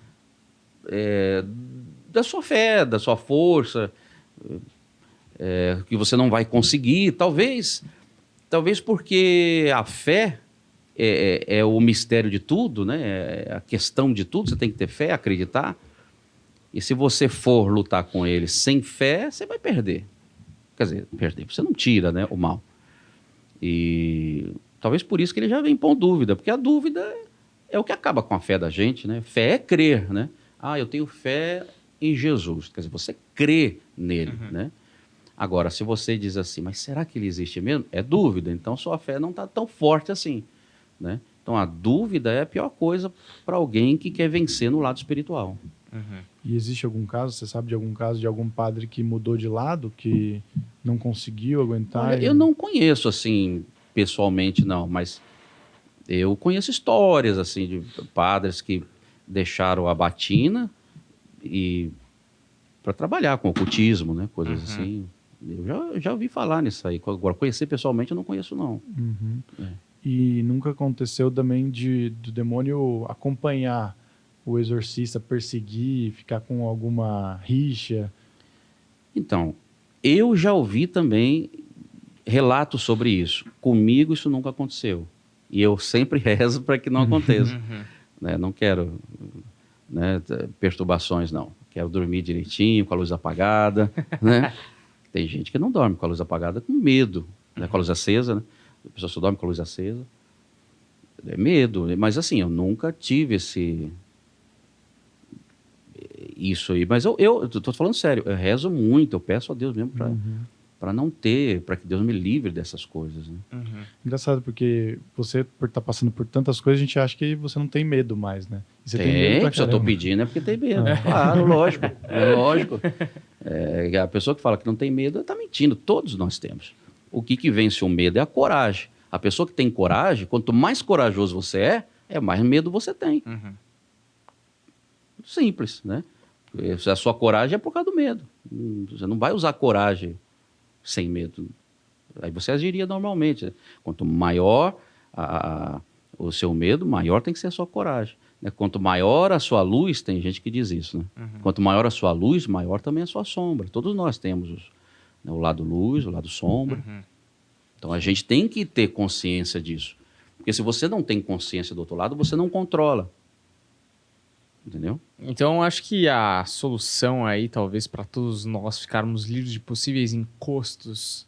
da sua fé, da sua força, que você não vai conseguir. Talvez porque a fé é o mistério de tudo, né? É a questão de tudo, você tem que ter fé, acreditar. E se você for lutar com ele sem fé, você vai perder. Quer dizer, perder, você não tira, né, o mal. E talvez por isso que ele já vem pondo dúvida, porque a dúvida é o que acaba com a fé da gente, né? Fé é crer, né? Ah, eu tenho fé em Jesus. Quer dizer, você crê nele, né? Agora, se você diz assim, mas será que ele existe mesmo? É dúvida, então sua fé não está tão forte assim, né? Então a dúvida é a pior coisa para alguém que quer vencer no lado espiritual. E existe algum caso, você sabe de algum caso de algum padre que mudou de lado, que não conseguiu aguentar? Olha, eu não conheço assim pessoalmente não, mas eu conheço histórias assim de padres que deixaram a batina e para trabalhar com ocultismo, né, coisas assim. Eu já ouvi falar nisso aí. Agora conhecer pessoalmente eu não conheço não. E nunca aconteceu também do demônio acompanhar o exorcista, perseguir, ficar com alguma rixa? Então, eu já ouvi também relatos sobre isso. Comigo isso nunca aconteceu. E eu sempre rezo para que não aconteça. Né? Não quero, né, perturbações, não. Quero dormir direitinho, com a luz apagada. Né? Tem gente que não dorme com a luz apagada com medo, né? Com a luz acesa. Né? A pessoa só dorme com a luz acesa. É medo. Mas assim, eu nunca tive isso aí. Mas eu tô falando sério. Eu rezo muito. Eu peço a Deus mesmo para não ter, para que Deus me livre dessas coisas. Né? Engraçado, porque você, por estar passando por tantas coisas, a gente acha que você não tem medo mais, né? E você tem medo pra Se eu estou caramba. pedindo é porque tem medo. Claro, lógico. Lógico. A pessoa que fala que não tem medo está mentindo. Todos nós temos. O que vence o medo é a coragem. A pessoa que tem coragem, quanto mais corajoso você é mais medo você tem. Simples, né? A sua coragem é por causa do medo. Você não vai usar coragem sem medo. Aí você agiria normalmente. Quanto maior o seu medo, maior tem que ser a sua coragem. Né? Quanto maior a sua luz, tem gente que diz isso, né? Quanto maior a sua luz, maior também a sua sombra. Todos nós temos o lado luz, o lado sombra. Então a gente tem que ter consciência disso. Porque se você não tem consciência do outro lado, você não controla. Entendeu? Então, acho que a solução aí, talvez, para todos nós ficarmos livres de possíveis encostos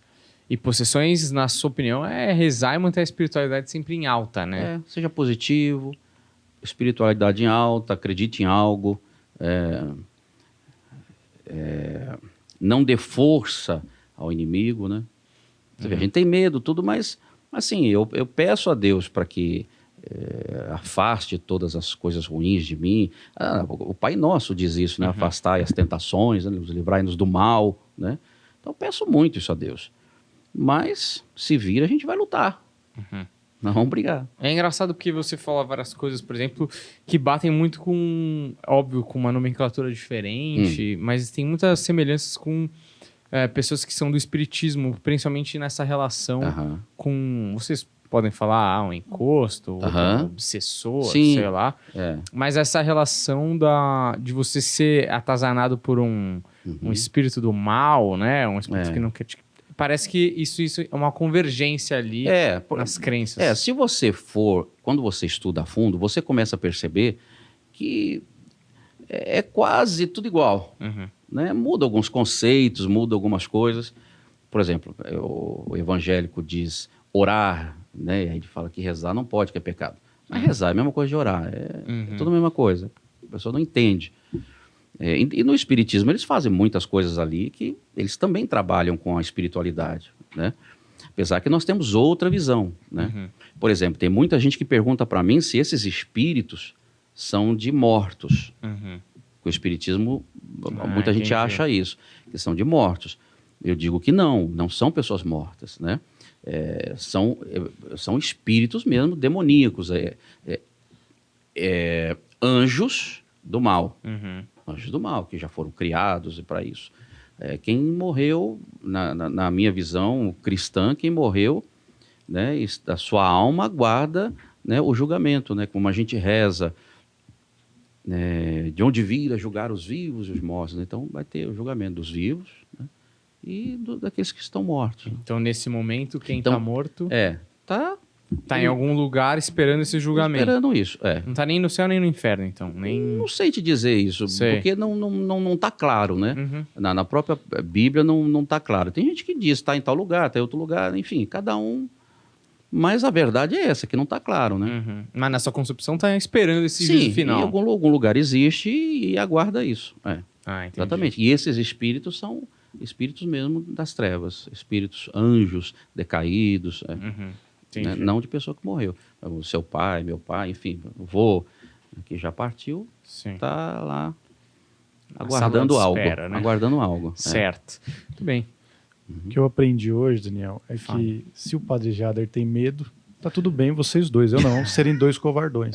e possessões, na sua opinião, é rezar e manter a espiritualidade sempre em alta, né? Seja positivo, espiritualidade em alta, acredite em algo, não dê força ao inimigo, né? A gente tem medo, tudo, mas assim, eu peço a Deus para que afaste todas as coisas ruins de mim. O Pai Nosso diz isso, né? Afastai as tentações, né? Livrai-nos do mal, né? Então eu peço muito isso a Deus. Mas se vir, a gente vai lutar. Nós vamos brigar. É engraçado porque você fala várias coisas, por exemplo, que batem muito com, óbvio, com uma nomenclatura diferente, mas tem muitas semelhanças com pessoas que são do espiritismo, principalmente nessa relação com... Vocês podem falar um encosto, um obsessor, Sim. sei lá. Mas essa relação de você ser atazanado por um espírito do mal, né? Um espírito que não quer te... Parece que isso é uma convergência ali nas crenças. Se você quando você estuda a fundo, você começa a perceber que é quase tudo igual. Né? Muda alguns conceitos, muda algumas coisas. Por exemplo, o evangélico diz orar, né? E aí ele fala que rezar não pode, que é pecado. Mas rezar é a mesma coisa de orar, é tudo a mesma coisa. A pessoa não entende. E no espiritismo eles fazem muitas coisas ali que eles também trabalham com a espiritualidade, né? Apesar que nós temos outra visão, né? Por exemplo, tem muita gente que pergunta para mim se esses espíritos são de mortos. O espiritismo, muita gente acha isso, que são de mortos. Eu digo que não são pessoas mortas, né? São espíritos mesmo demoníacos, anjos do mal. Anjos do mal, que já foram criados para isso. Quem morreu, na minha visão cristã, quem morreu, né, a sua alma guarda, né, o julgamento, né, como a gente reza, de onde vir a julgar os vivos e os mortos. Né? Então vai ter o julgamento dos vivos, né, e daqueles que estão mortos. Então, nesse momento, quem está morto tá em algum lugar esperando esse julgamento. Esperando isso, Não tá nem no céu nem no inferno, então. Não sei te dizer isso, porque não tá claro, né? Na própria Bíblia não tá claro. Tem gente que diz, tá em tal lugar, tá em outro lugar, enfim, cada um Mas a verdade é essa, que não está claro, né? Uhum. Mas na sua concepção tá esperando esse Sim, juízo final. em algum lugar existe e aguarda isso. Entendi. Exatamente. E esses espíritos são espíritos mesmo das trevas, espíritos anjos decaídos, Uhum. né? Não de pessoa que morreu. O seu pai, meu pai, enfim, o vô, que já partiu, Sim. está lá Na aguardando sala de algo. espera, né? Aguardando algo. Certo. Muito bem. O que eu aprendi hoje, Daniel, é que se o Padre Jader tem medo, tá tudo bem vocês dois, eu não, serem dois covardões.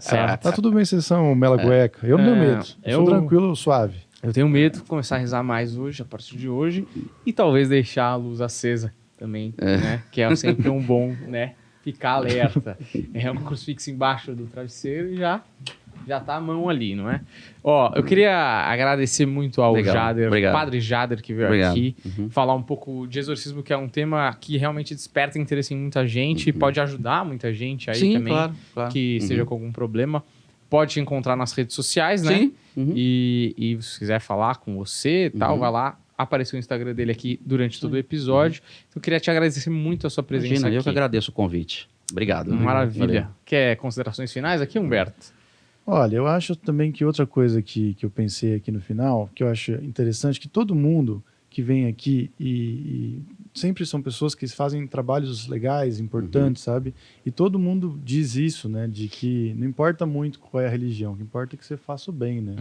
Certo. Tá tudo bem, vocês são mela cueca. Eu não tenho medo. Eu sou eu- tranquilo, suave. Eu tenho medo de começar a rezar mais hoje, a partir de hoje, e talvez deixar a luz acesa também, né? Que é sempre um bom, né? Ficar alerta. É um crucifixo embaixo do travesseiro e já tá a mão ali, não é? Ó, eu queria agradecer muito ao Legal, Jader, obrigado. Padre Jader, que veio Obrigado. aqui, falar um pouco de exorcismo, que é um tema que realmente desperta interesse em muita gente e pode ajudar muita gente aí Sim, também, claro. que esteja com algum problema. Pode te encontrar nas redes sociais, né? Sim. Uhum. E se quiser falar com você e tal, vai lá. Apareceu o Instagram dele aqui durante todo o episódio. Então, eu queria te agradecer muito a sua presença Imagina, aqui. eu que agradeço o convite. Obrigado. Maravilha. Valeu. Quer considerações finais aqui, Humberto? Olha, eu acho também que outra coisa que eu pensei aqui no final, que eu acho interessante, que todo mundo que vem aqui e sempre são pessoas que fazem trabalhos legais, importantes, sabe? E todo mundo diz isso, né? De que não importa muito qual é a religião, o que importa é que você faça o bem, né?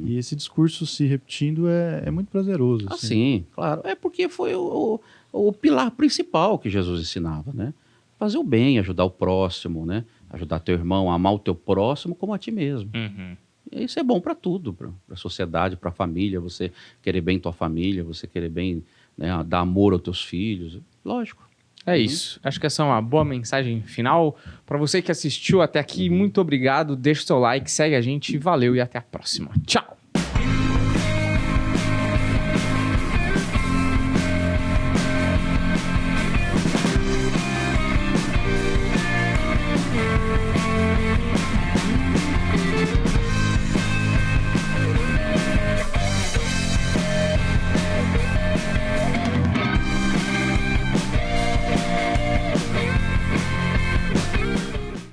E esse discurso se repetindo é muito prazeroso. Ah, assim. sim, claro. É porque foi o pilar principal que Jesus ensinava, né? Fazer o bem, ajudar o próximo, né? Ajudar teu irmão, amar o teu próximo como a ti mesmo. E isso é bom para tudo, para a sociedade, para a família, você querer bem tua família, você querer bem, né, dar amor aos teus filhos. Lógico. É isso. Acho que essa é uma boa mensagem final. Para você que assistiu até aqui, muito obrigado. Deixa o seu like, segue a gente. Valeu e até a próxima. Tchau!